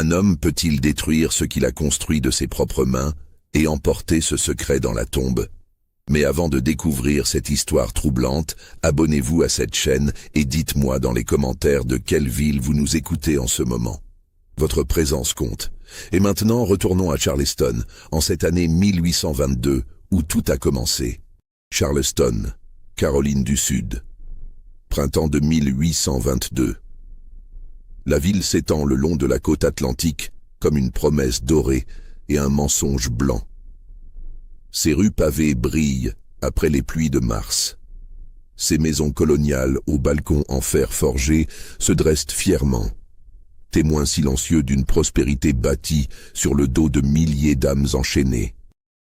Un homme peut-il détruire ce qu'il a construit de ses propres mains et emporter ce secret dans la tombe? Mais avant de découvrir cette histoire troublante, abonnez-vous à cette chaîne et dites-moi dans les commentaires de quelle ville vous nous écoutez en ce moment. Votre présence compte. Et maintenant, retournons à Charleston, en cette année 1822, où tout a commencé. Charleston, Caroline du Sud. Printemps de 1822. La ville s'étend le long de la côte atlantique comme une promesse dorée et un mensonge blanc. Ses rues pavées brillent après les pluies de mars. Ses maisons coloniales aux balcons en fer forgé se dressent fièrement, témoins silencieux d'une prospérité bâtie sur le dos de milliers d'âmes enchaînées.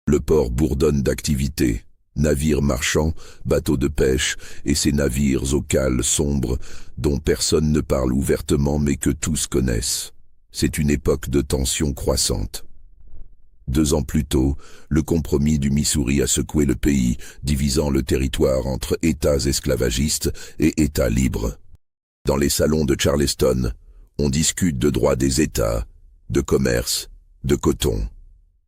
Le port bourdonne d'activités, navires marchands, bateaux de pêche et ces navires aux cales sombres dont personne ne parle ouvertement mais que tous connaissent. C'est une époque de tensions croissantes. 2 ans plus tôt, le compromis du Missouri a secoué le pays, divisant le territoire entre États esclavagistes et États libres. Dans les salons de Charleston, on discute de droits des États, de commerce, de coton.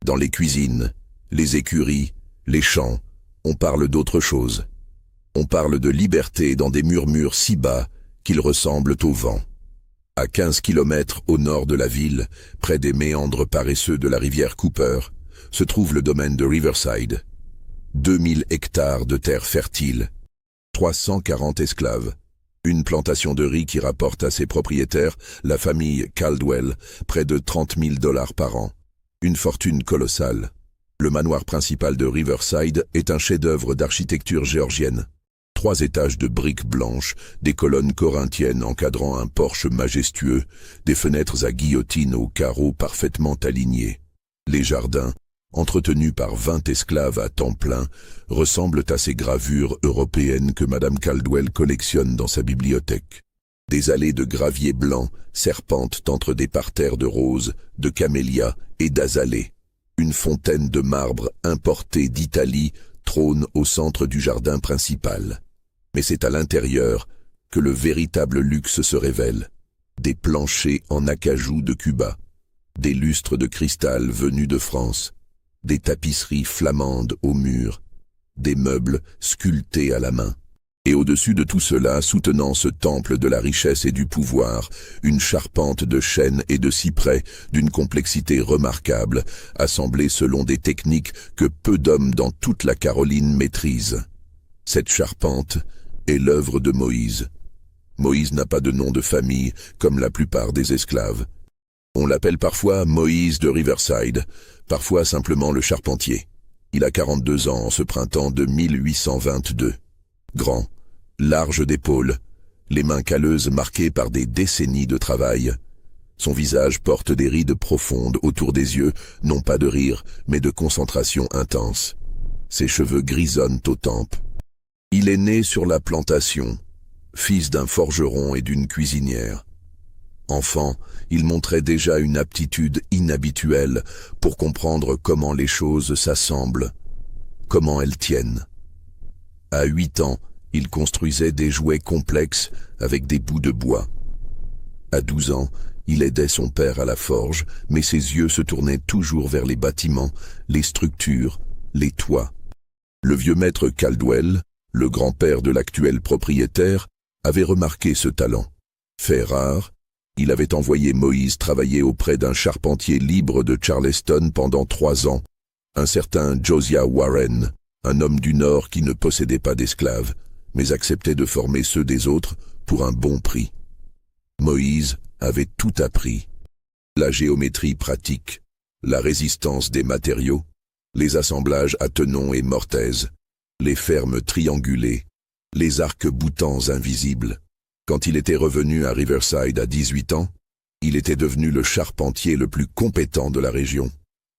Dans les cuisines, les écuries, les champs, on parle d'autre chose. On parle de liberté dans des murmures si bas qu'ils ressemblent au vent. À 15 kilomètres au nord de la ville, près des méandres paresseux de la rivière Cooper, se trouve le domaine de Riverside. 2000 hectares de terre fertile, 340 esclaves, une plantation de riz qui rapporte à ses propriétaires, la famille Caldwell, près de $30 000 par an. Une fortune colossale. Le manoir principal de Riverside est un chef-d'œuvre d'architecture géorgienne. 3 étages de briques blanches, des colonnes corinthiennes encadrant un porche majestueux, des fenêtres à guillotine aux carreaux parfaitement alignés. Les jardins, entretenus par 20 esclaves à temps plein, ressemblent à ces gravures européennes que Madame Caldwell collectionne dans sa bibliothèque. Des allées de gravier blanc serpentent entre des parterres de roses, de camélias et d'azalées. Une fontaine de marbre importée d'Italie trône au centre du jardin principal. Mais c'est à l'intérieur que le véritable luxe se révèle. Des planchers en acajou de Cuba, des lustres de cristal venus de France, des tapisseries flamandes aux murs, des meubles sculptés à la main. Et au-dessus de tout cela, soutenant ce temple de la richesse et du pouvoir, une charpente de chêne et de cyprès d'une complexité remarquable, assemblée selon des techniques que peu d'hommes dans toute la Caroline maîtrisent. Cette charpente est l'œuvre de Moïse. Moïse n'a pas de nom de famille, comme la plupart des esclaves. On l'appelle parfois Moïse de Riverside, parfois simplement le charpentier. Il a 42 ans en ce printemps de 1822. Grand, large d'épaules, les mains calleuses marquées par des décennies de travail. Son visage porte des rides profondes autour des yeux, non pas de rire, mais de concentration intense. Ses cheveux grisonnent aux tempes. Il est né sur la plantation, fils d'un forgeron et d'une cuisinière. Enfant, il montrait déjà une aptitude inhabituelle pour comprendre comment les choses s'assemblent, comment elles tiennent. À 8 ans, il construisait des jouets complexes avec des bouts de bois. À 12 ans, il aidait son père à la forge, mais ses yeux se tournaient toujours vers les bâtiments, les structures, les toits. Le vieux maître Caldwell, le grand-père de l'actuel propriétaire, avait remarqué ce talent. Fait rare, il avait envoyé Moïse travailler auprès d'un charpentier libre de Charleston pendant 3 ans, un certain Josiah Warren, un homme du Nord qui ne possédait pas d'esclaves, mais acceptait de former ceux des autres pour un bon prix. Moïse avait tout appris. La géométrie pratique, la résistance des matériaux, les assemblages à tenons et mortaises, les fermes triangulées, les arcs-boutants invisibles. Quand il était revenu à Riverside à 18 ans, il était devenu le charpentier le plus compétent de la région.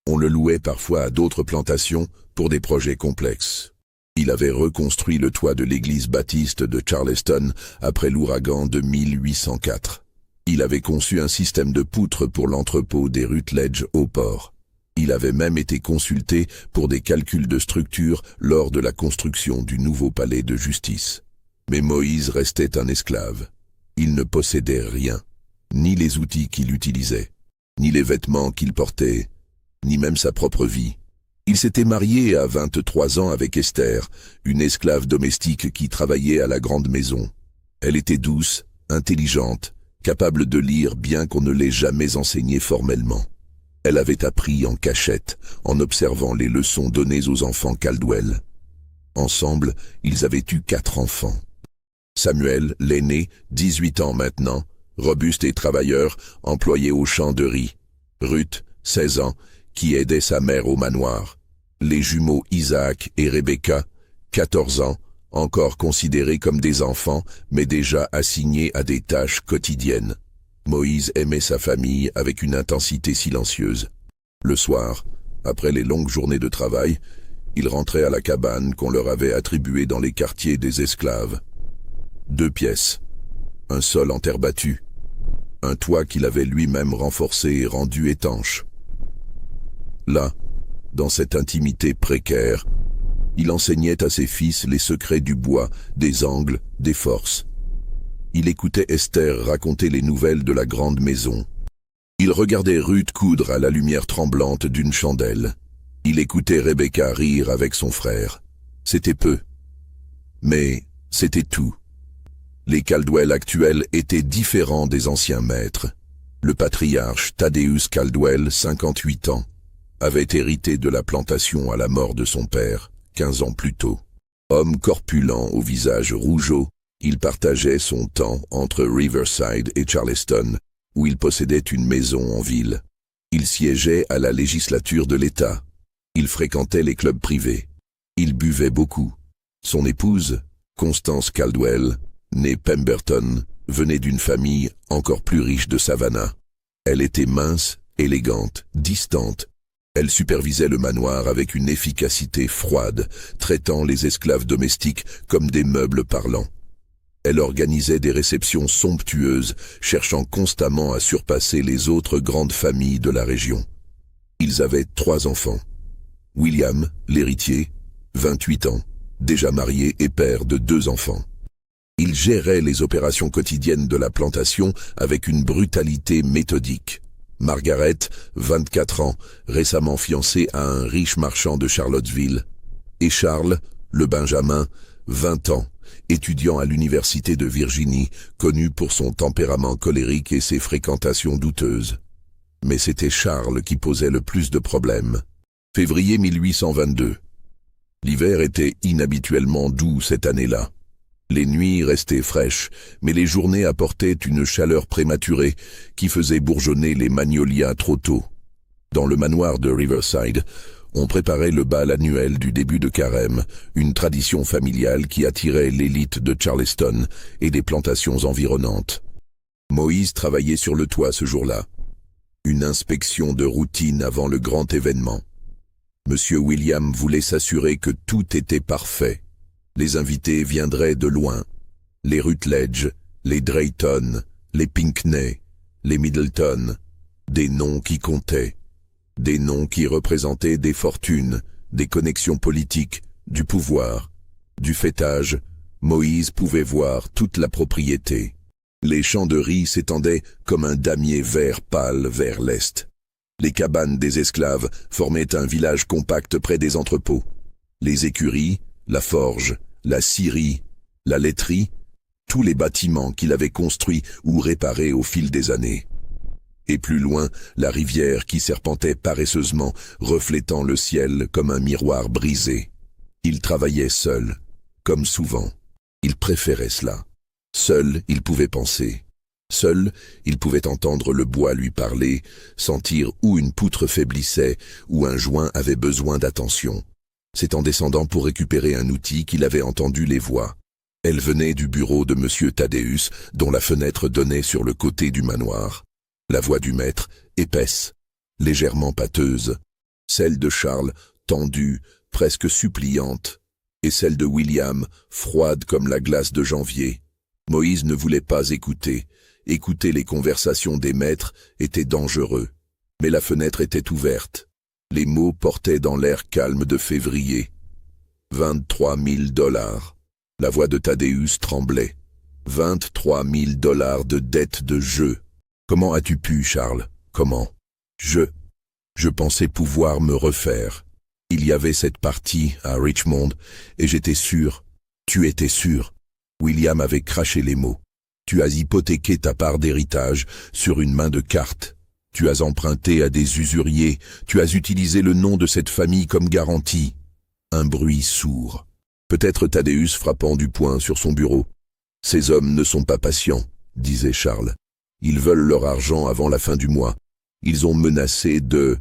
On le louait parfois à d'autres plantations pour des projets complexes. Il avait reconstruit le toit de l'église baptiste de Charleston après l'ouragan de 1804. Il avait conçu un système de poutres pour l'entrepôt des Rutledge au port. Il avait même été consulté pour des calculs de structure lors de la construction du nouveau palais de justice. Mais Moïse restait un esclave. Il ne possédait rien, ni les outils qu'il utilisait. ni les vêtements qu'il portait, ni même sa propre vie. Il s'était marié à 23 ans avec Esther, une esclave domestique qui travaillait à la grande maison. Elle était douce, intelligente, capable de lire bien qu'on ne l'ait jamais enseignée formellement. Elle avait appris en cachette, en observant les leçons données aux enfants Caldwell. Ensemble, ils avaient eu 4 enfants. Samuel, l'aîné, 18 ans maintenant, robuste et travailleur, employé au champ de riz. Ruth, 16 ans, qui aidait sa mère au manoir. Les jumeaux Isaac et Rebecca, 14 ans, encore considérés comme des enfants, mais déjà assignés à des tâches quotidiennes. Moïse aimait sa famille avec une intensité silencieuse. Le soir, après les longues journées de travail, ils rentraient à la cabane qu'on leur avait attribuée dans les quartiers des esclaves. 2 pièces, un sol en terre battue, un toit qu'il avait lui-même renforcé et rendu étanche. Là, dans cette intimité précaire, il enseignait à ses fils les secrets du bois, des angles, des forces. Il écoutait Esther raconter les nouvelles de la grande maison. Il regardait Ruth coudre à la lumière tremblante d'une chandelle. Il écoutait Rebecca rire avec son frère. C'était peu. Mais c'était tout. Les Caldwell actuels étaient différents des anciens maîtres. Le patriarche Thaddeus Caldwell, 58 ans, avait hérité de la plantation à la mort de son père, 15 ans plus tôt. Homme corpulent au visage rougeau, il partageait son temps entre Riverside et Charleston, où il possédait une maison en ville. Il siégeait à la législature de l'État. Il fréquentait les clubs privés. Il buvait beaucoup. Son épouse, Constance Caldwell, née Pemberton, venait d'une famille encore plus riche de Savannah. Elle était mince, élégante, distante. Elle supervisait le manoir avec une efficacité froide, traitant les esclaves domestiques comme des meubles parlants. Elle organisait des réceptions somptueuses, cherchant constamment à surpasser les autres grandes familles de la région. Ils avaient 3 enfants. William, l'héritier, 28 ans, déjà marié et père de 2 enfants. Il gérait les opérations quotidiennes de la plantation avec une brutalité méthodique. Margaret, 24 ans, récemment fiancée à un riche marchand de Charlottesville. Et Charles, le Benjamin, 20 ans, étudiant à l'université de Virginie, connu pour son tempérament colérique et ses fréquentations douteuses. Mais c'était Charles qui posait le plus de problèmes. Février 1822. L'hiver était inhabituellement doux cette année-là. Les nuits restaient fraîches, mais les journées apportaient une chaleur prématurée qui faisait bourgeonner les magnolias trop tôt. Dans le manoir de Riverside, on préparait le bal annuel du début de carême, une tradition familiale qui attirait l'élite de Charleston et des plantations environnantes. Moïse travaillait sur le toit ce jour-là. Une inspection de routine avant le grand événement. Monsieur William voulait s'assurer que tout était parfait. Les invités viendraient de loin. Les Rutledge, les Drayton, les Pinckney, les Middleton. Des noms qui comptaient. Des noms qui représentaient des fortunes, des connexions politiques, du pouvoir. Du fêtage, Moïse pouvait voir toute la propriété. Les champs de riz s'étendaient comme un damier vert pâle vers l'est. Les cabanes des esclaves formaient un village compact près des entrepôts. Les écuries, la forge, la scierie, la laiterie, tous les bâtiments qu'il avait construits ou réparés au fil des années. Et plus loin, la rivière qui serpentait paresseusement, reflétant le ciel comme un miroir brisé. Il travaillait seul, comme souvent. Il préférait cela. Seul, il pouvait penser. Seul, il pouvait entendre le bois lui parler, sentir où une poutre faiblissait, où un joint avait besoin d'attention. C'est en descendant pour récupérer un outil qu'il avait entendu les voix. Elles venaient du bureau de M. Thaddeus, dont la fenêtre donnait sur le côté du manoir. La voix du maître, épaisse, légèrement pâteuse. Celle de Charles, tendue, presque suppliante. Et celle de William, froide comme la glace de janvier. Moïse ne voulait pas écouter. Écouter les conversations des maîtres était dangereux. Mais la fenêtre était ouverte. Les mots portaient dans l'air calme de février. 23 000 $. La voix de Thaddeus tremblait. 23 000 $ de dettes de jeu. Comment as-tu pu, Charles? Comment? Je pensais pouvoir me refaire. Il y avait cette partie à Richmond, et j'étais sûr. Tu étais sûr. William avait craché les mots. Tu as hypothéqué ta part d'héritage sur une main de cartes. Tu as emprunté à des usuriers. Tu as utilisé le nom de cette famille comme garantie. Un bruit sourd. Peut-être Thaddeus frappant du poing sur son bureau. Ces hommes ne sont pas patients, disait Charles. Ils veulent leur argent avant la fin du mois. Ils ont menacé de...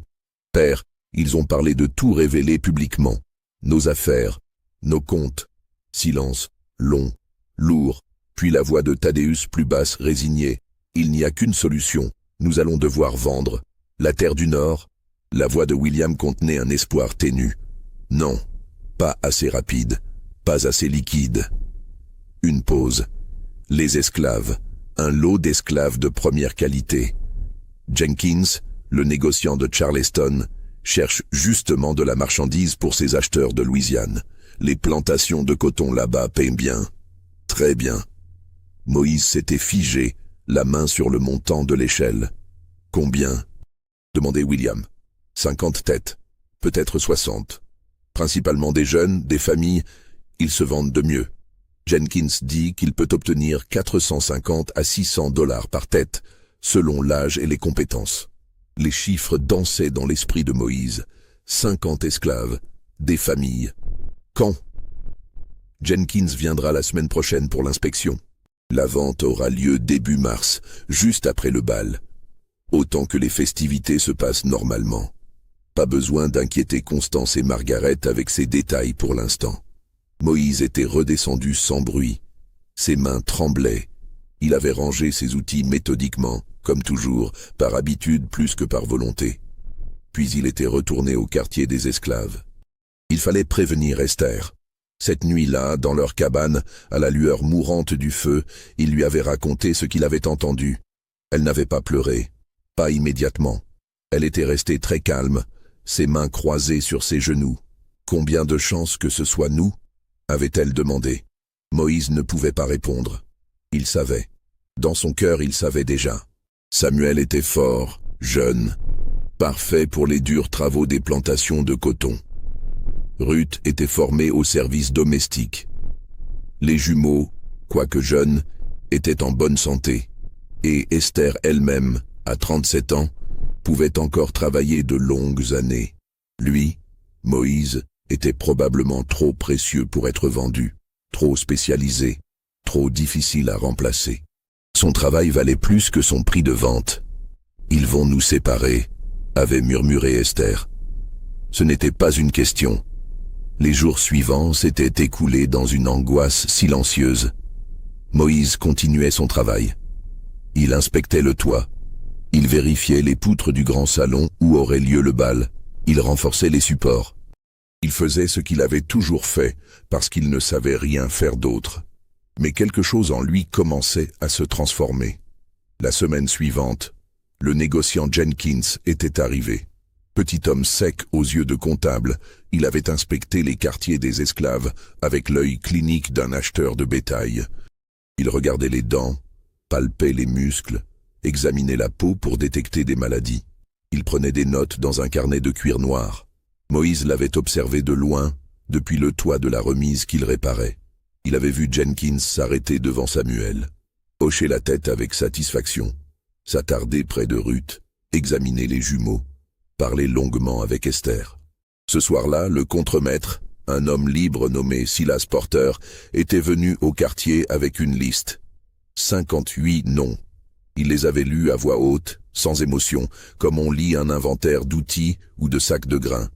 Père, ils ont parlé de tout révéler publiquement. Nos affaires, nos comptes. Silence, long, lourd, puis la voix de Thaddeus plus basse, résignée. Il n'y a qu'une solution. Nous allons devoir vendre. La terre du Nord. La voix de William contenait un espoir ténu. Non, pas assez rapide, pas assez liquide. Une pause. Les esclaves. Un lot d'esclaves de première qualité. Jenkins, le négociant de Charleston, cherche justement de la marchandise pour ses acheteurs de Louisiane. Les plantations de coton là-bas paient bien. Très bien. Moïse s'était figé, la main sur le montant de l'échelle. Combien? Demandait William. 50 têtes, peut-être 60. Principalement des jeunes, des familles, ils se vendent de mieux. Jenkins dit qu'il peut obtenir 450 à 600 $ par tête, selon l'âge et les compétences. Les chiffres dansaient dans l'esprit de Moïse. 50 esclaves, des familles. Quand? Jenkins viendra la semaine prochaine pour l'inspection. La vente aura lieu début mars, juste après le bal. Autant que les festivités se passent normalement. Pas besoin d'inquiéter Constance et Margaret avec ces détails pour l'instant. Moïse était redescendu sans bruit. Ses mains tremblaient. Il avait rangé ses outils méthodiquement, comme toujours, par habitude plus que par volonté. Puis il était retourné au quartier des esclaves. Il fallait prévenir Esther. Cette nuit-là, dans leur cabane, à la lueur mourante du feu, il lui avait raconté ce qu'il avait entendu. Elle n'avait pas pleuré, pas immédiatement. Elle était restée très calme, ses mains croisées sur ses genoux. Combien de chances que ce soit nous? Avait-elle demandé. Moïse ne pouvait pas répondre. Il savait. Dans son cœur, il savait déjà. Samuel était fort, jeune, parfait pour les durs travaux des plantations de coton. Ruth était formée au service domestique. Les jumeaux, quoique jeunes, étaient en bonne santé, et Esther elle-même, à 37 ans, pouvait encore travailler de longues années. Lui, Moïse, était probablement trop précieux pour être vendu, trop spécialisé, trop difficile à remplacer. Son travail valait plus que son prix de vente. « Ils vont nous séparer », avait murmuré Esther. Ce n'était pas une question. Les jours suivants s'étaient écoulés dans une angoisse silencieuse. Moïse continuait son travail. Il inspectait le toit. Il vérifiait les poutres du grand salon où aurait lieu le bal. Il renforçait les supports. Il faisait ce qu'il avait toujours fait, parce qu'il ne savait rien faire d'autre. Mais quelque chose en lui commençait à se transformer. La semaine suivante, le négociant Jenkins était arrivé. Petit homme sec aux yeux de comptable, il avait inspecté les quartiers des esclaves avec l'œil clinique d'un acheteur de bétail. Il regardait les dents, palpait les muscles, examinait la peau pour détecter des maladies. Il prenait des notes dans un carnet de cuir noir. Moïse l'avait observé de loin, depuis le toit de la remise qu'il réparait. Il avait vu Jenkins s'arrêter devant Samuel, hocher la tête avec satisfaction, s'attarder près de Ruth, examiner les jumeaux, parler longuement avec Esther. Ce soir-là, le contremaître, un homme libre nommé Silas Porter, était venu au quartier avec une liste. 58 noms. Il les avait lus à voix haute, sans émotion, comme on lit un inventaire d'outils ou de sacs de grains.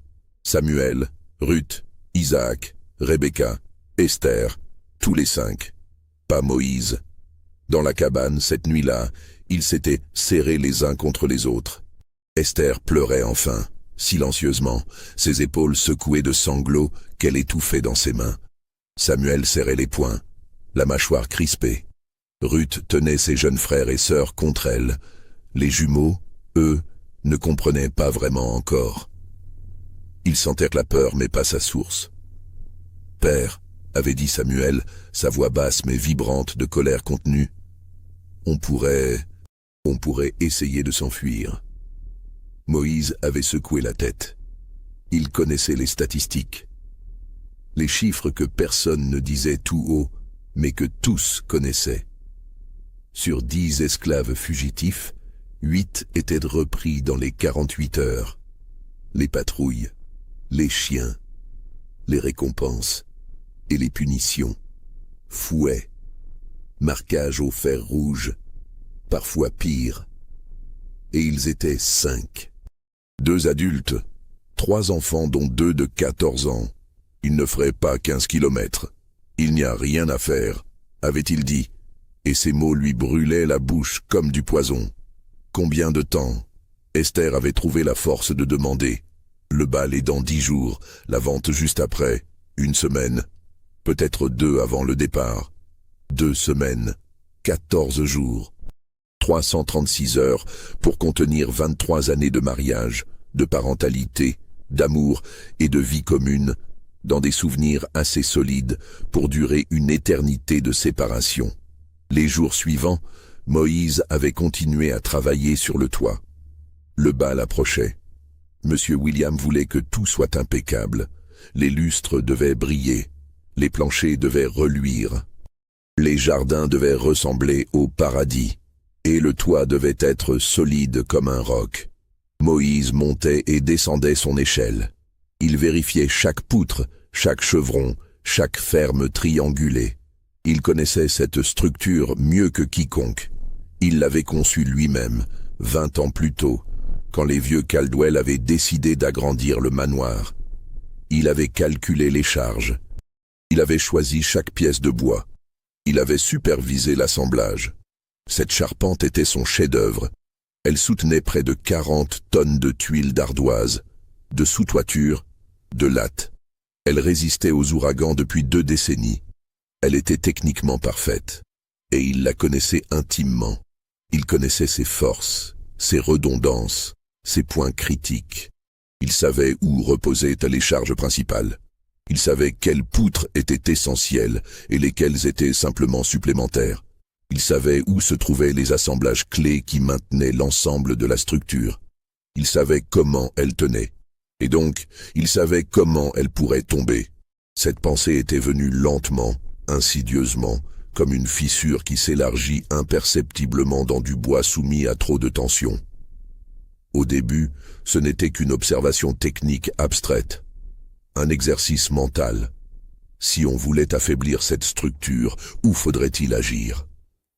Samuel, Ruth, Isaac, Rebecca, Esther, tous les 5. Pas Moïse. Dans la cabane, cette nuit-là, ils s'étaient serrés les uns contre les autres. Esther pleurait enfin, silencieusement, ses épaules secouées de sanglots qu'elle étouffait dans ses mains. Samuel serrait les poings, la mâchoire crispée. Ruth tenait ses jeunes frères et sœurs contre elle. Les jumeaux, eux, ne comprenaient pas vraiment encore. Ils sentèrent la peur, mais pas sa source. « Père », avait dit Samuel, sa voix basse mais vibrante de colère contenue, « on pourrait essayer de s'enfuir. » Moïse avait secoué la tête. Il connaissait les statistiques. Les chiffres que personne ne disait tout haut, mais que tous connaissaient. Sur 10 esclaves fugitifs, 8 étaient repris dans les 48 heures. Les patrouilles, les chiens, les récompenses et les punitions, fouets, marquages au fer rouge, parfois pire. Et ils étaient 5. 2 adultes, 3 enfants dont 2 de 14 ans. Ils ne feraient pas 15 kilomètres. Il n'y a rien à faire, avait-il dit, et ces mots lui brûlaient la bouche comme du poison. Combien de temps? Esther avait trouvé la force de demander. Le bal est dans 10 jours, la vente juste après, 1 semaine, peut-être 2 avant le départ. 2 semaines, 14 jours. 336 heures pour contenir 23 années de mariage, de parentalité, d'amour et de vie commune, dans des souvenirs assez solides pour durer une éternité de séparation. Les jours suivants, Moïse avait continué à travailler sur le toit. Le bal approchait. Monsieur William voulait que tout soit impeccable. Les lustres devaient briller, les planchers devaient reluire, les jardins devaient ressembler au paradis. Et le toit devait être solide comme un roc. Moïse montait et descendait son échelle. Il vérifiait chaque poutre, chaque chevron, chaque ferme triangulée. Il connaissait cette structure mieux que quiconque. Il l'avait conçue lui-même, 20 ans plus tôt, quand les vieux Caldwell avaient décidé d'agrandir le manoir. Il avait calculé les charges. Il avait choisi chaque pièce de bois. Il avait supervisé l'assemblage. Cette charpente était son chef-d'œuvre. Elle soutenait près de 40 tonnes de tuiles d'ardoise, de sous-toiture, de lattes. Elle résistait aux ouragans depuis 2 décennies. Elle était techniquement parfaite. Et il la connaissait intimement. Il connaissait ses forces, ses redondances, ses points critiques. Il savait où reposaient les charges principales. Il savait quelles poutres étaient essentielles et lesquelles étaient simplement supplémentaires. Il savait où se trouvaient les assemblages clés qui maintenaient l'ensemble de la structure. Il savait comment elle tenait. Et donc, il savait comment elle pourrait tomber. Cette pensée était venue lentement, insidieusement, comme une fissure qui s'élargit imperceptiblement dans du bois soumis à trop de tension. Au début, ce n'était qu'une observation technique abstraite, un exercice mental. Si on voulait affaiblir cette structure, où faudrait-il agir?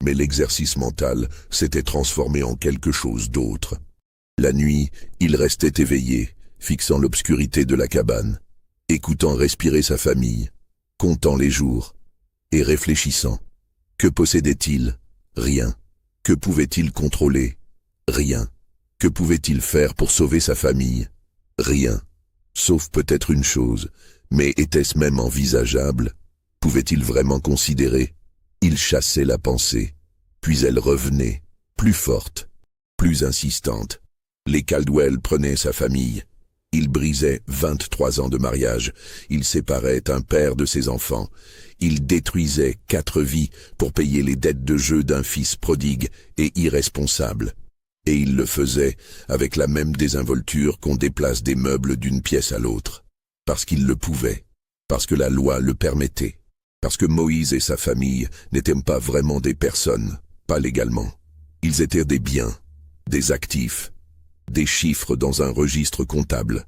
Mais l'exercice mental s'était transformé en quelque chose d'autre. La nuit, il restait éveillé, fixant l'obscurité de la cabane, écoutant respirer sa famille, comptant les jours, et réfléchissant. Que possédait-il? Rien. Que pouvait-il contrôler? Rien. Que pouvait-il faire pour sauver sa famille? Rien. Sauf peut-être une chose, mais était-ce même envisageable? Pouvait-il vraiment considérer? Il chassait la pensée, puis elle revenait, plus forte, plus insistante. Les Caldwell prenaient sa famille. Ils brisaient 23 ans de mariage. Ils séparaient un père de ses enfants. Ils détruisaient 4 vies pour payer les dettes de jeu d'un fils prodigue et irresponsable. Et ils le faisaient avec la même désinvolture qu'on déplace des meubles d'une pièce à l'autre. Parce qu'ils le pouvaient, parce que la loi le permettait. Parce que Moïse et sa famille n'étaient pas vraiment des personnes, pas légalement. Ils étaient des biens, des actifs, des chiffres dans un registre comptable.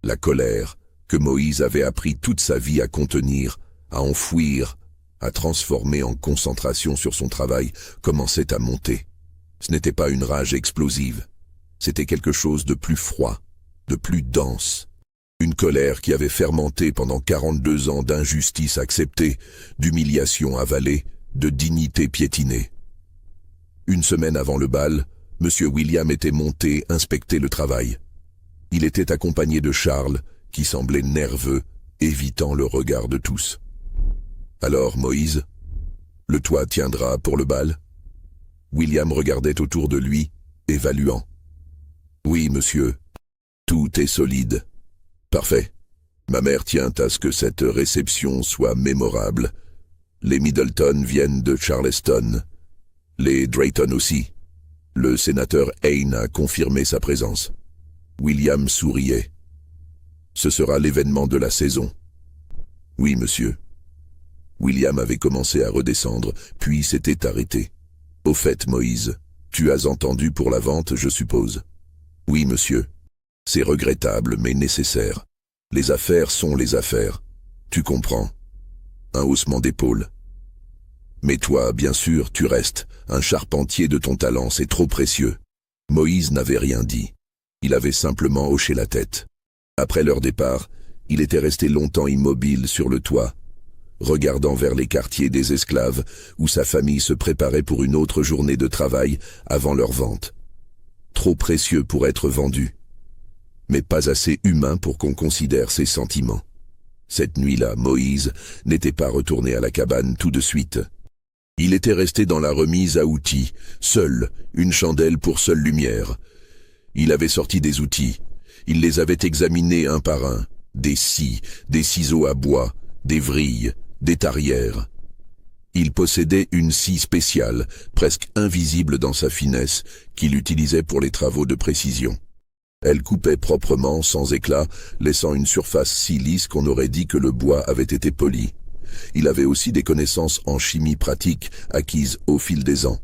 La colère, que Moïse avait appris toute sa vie à contenir, à enfouir, à transformer en concentration sur son travail, commençait à monter. Ce n'était pas une rage explosive, c'était quelque chose de plus froid, de plus dense. Une colère qui avait fermenté pendant 42 ans d'injustice acceptée, d'humiliation avalée, de dignité piétinée. 1 semaine avant le bal, M. William était monté inspecter le travail. Il était accompagné de Charles, qui semblait nerveux, évitant le regard de tous. « Alors, Moïse, le toit tiendra pour le bal ?» William regardait autour de lui, évaluant. « Oui, monsieur, tout est solide. » Parfait. Ma mère tient à ce que cette réception soit mémorable. Les Middleton viennent de Charleston. Les Drayton aussi. Le sénateur Hayne a confirmé sa présence. William souriait. Ce sera l'événement de la saison. Oui, monsieur. William avait commencé à redescendre, puis s'était arrêté. Au fait, Moïse, tu as entendu pour la vente, je suppose. Oui, monsieur. C'est regrettable, mais nécessaire. Les affaires sont les affaires. Tu comprends. Un haussement d'épaule. Mais toi, bien sûr, tu restes. Un charpentier de ton talent, c'est trop précieux. Moïse n'avait rien dit. Il avait simplement hoché la tête. Après leur départ, il était resté longtemps immobile sur le toit, regardant vers les quartiers des esclaves où sa famille se préparait pour une autre journée de travail avant leur vente. Trop précieux pour être vendu, mais pas assez humain pour qu'on considère ses sentiments. Cette nuit-là, Moïse n'était pas retourné à la cabane tout de suite. Il était resté dans la remise à outils, seul, une chandelle pour seule lumière. Il avait sorti des outils. Il les avait examinés un par un. Des scies, des ciseaux à bois, des vrilles, des tarières. Il possédait une scie spéciale, presque invisible dans sa finesse, qu'il utilisait pour les travaux de précision. Elle coupait proprement, sans éclat, laissant une surface si lisse qu'on aurait dit que le bois avait été poli. Il avait aussi des connaissances en chimie pratique acquises au fil des ans.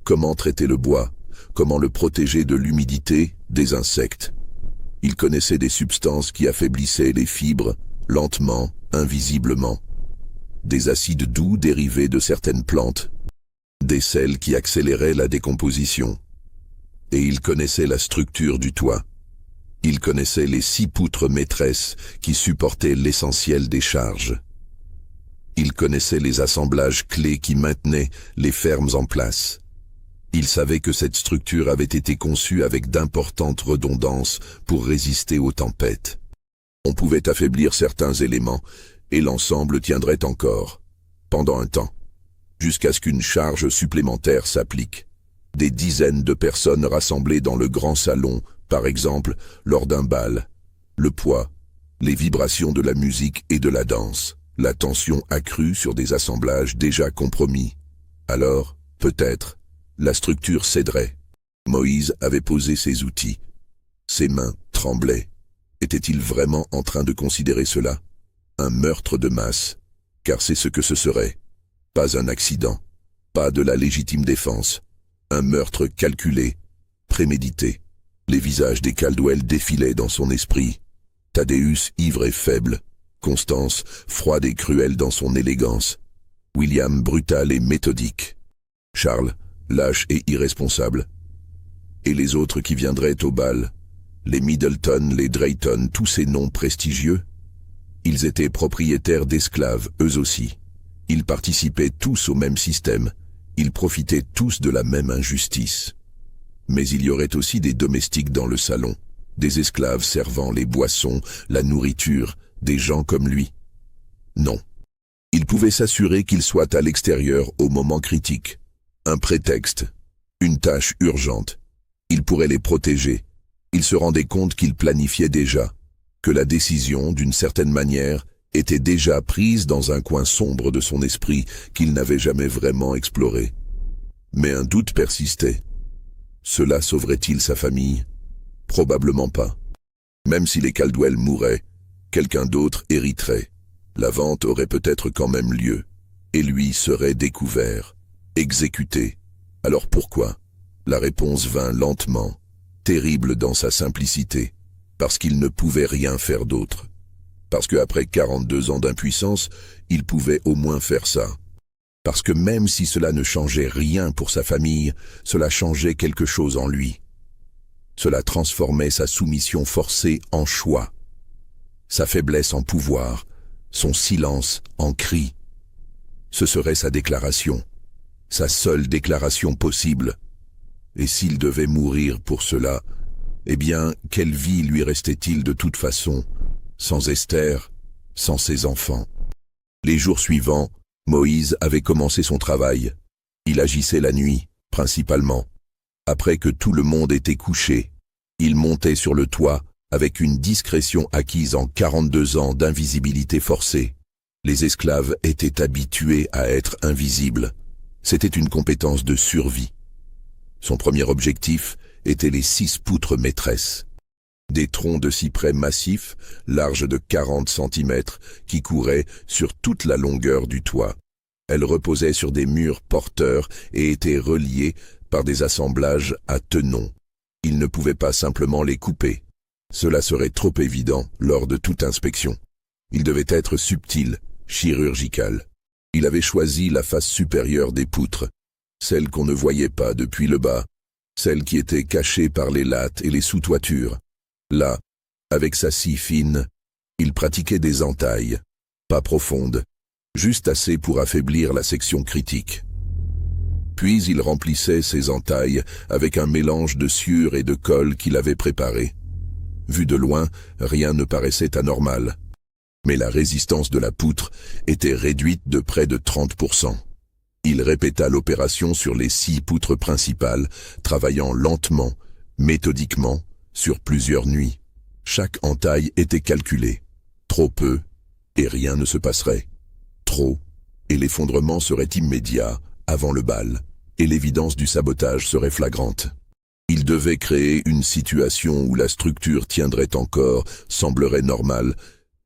Comment traiter le bois? Comment le protéger de l'humidité, des insectes? Il connaissait des substances qui affaiblissaient les fibres, lentement, invisiblement. Des acides doux dérivés de certaines plantes. Des sels qui accéléraient la décomposition. Et il connaissait la structure du toit. Il connaissait les 6 poutres maîtresses qui supportaient l'essentiel des charges. Il connaissait les assemblages clés qui maintenaient les fermes en place. Il savait que cette structure avait été conçue avec d'importantes redondances pour résister aux tempêtes. On pouvait affaiblir certains éléments, et l'ensemble tiendrait encore, pendant un temps, jusqu'à ce qu'une charge supplémentaire s'applique. Des dizaines de personnes rassemblées dans le grand salon, par exemple, lors d'un bal. Le poids, les vibrations de la musique et de la danse, la tension accrue sur des assemblages déjà compromis. Alors, peut-être, la structure céderait. Moïse avait posé ses outils. Ses mains tremblaient. Était-il vraiment en train de considérer cela? Un meurtre de masse, car c'est ce que ce serait. Pas un accident, pas de la légitime défense. Un meurtre calculé, prémédité. Les visages des Caldwell défilaient dans son esprit. Thaddeus, ivre et faible. Constance, froide et cruelle dans son élégance. William, brutal et méthodique. Charles, lâche et irresponsable. Et les autres qui viendraient au bal, les Middleton, les Drayton, tous ces noms prestigieux. Ils étaient propriétaires d'esclaves, eux aussi. Ils participaient tous au même système. Ils profitaient tous de la même injustice. Mais il y aurait aussi des domestiques dans le salon, des esclaves servant les boissons, la nourriture, des gens comme lui. Non. Il pouvait s'assurer qu'ils soient à l'extérieur au moment critique. Un prétexte, une tâche urgente. Il pourrait les protéger. Il se rendait compte qu'il planifiait déjà, que la décision, d'une certaine manière, était déjà prise dans un coin sombre de son esprit qu'il n'avait jamais vraiment exploré. Mais un doute persistait. Cela sauverait-il sa famille? Probablement pas. Même si les Caldwell mouraient, quelqu'un d'autre hériterait. La vente aurait peut-être quand même lieu, et lui serait découvert, exécuté. Alors pourquoi? La réponse vint lentement, terrible dans sa simplicité, parce qu'il ne pouvait rien faire d'autre. Parce qu'après 42 ans d'impuissance, il pouvait au moins faire ça. Parce que même si cela ne changeait rien pour sa famille, cela changeait quelque chose en lui. Cela transformait sa soumission forcée en choix, sa faiblesse en pouvoir, son silence en cri. Ce serait sa déclaration, sa seule déclaration possible. Et s'il devait mourir pour cela, eh bien, quelle vie lui restait-il de toute façon, sans Esther, sans ses enfants? Les jours suivants, Moïse avait commencé son travail. Il agissait la nuit, principalement. Après que tout le monde était couché, il montait sur le toit avec une discrétion acquise en 42 ans d'invisibilité forcée. Les esclaves étaient habitués à être invisibles. C'était une compétence de survie. Son premier objectif était les 6 poutres maîtresses. Des troncs de cyprès massifs, larges de 40 centimètres, qui couraient sur toute la longueur du toit. Elles reposaient sur des murs porteurs et étaient reliées par des assemblages à tenons. Il ne pouvait pas simplement les couper. Cela serait trop évident lors de toute inspection. Il devait être subtil, chirurgical. Il avait choisi la face supérieure des poutres, celle qu'on ne voyait pas depuis le bas, celle qui était cachée par les lattes et les sous-toitures. Là, avec sa scie fine, il pratiquait des entailles, pas profondes, juste assez pour affaiblir la section critique. Puis il remplissait ces entailles avec un mélange de sciure et de colle qu'il avait préparé. Vu de loin, rien ne paraissait anormal. Mais la résistance de la poutre était réduite de près de 30%. Il répéta l'opération sur les 6 poutres principales, travaillant lentement, méthodiquement, sur plusieurs nuits. Chaque entaille était calculée. Trop peu, et rien ne se passerait. Trop, et l'effondrement serait immédiat, avant le bal, et l'évidence du sabotage serait flagrante. Il devait créer une situation où la structure tiendrait encore, semblerait normale,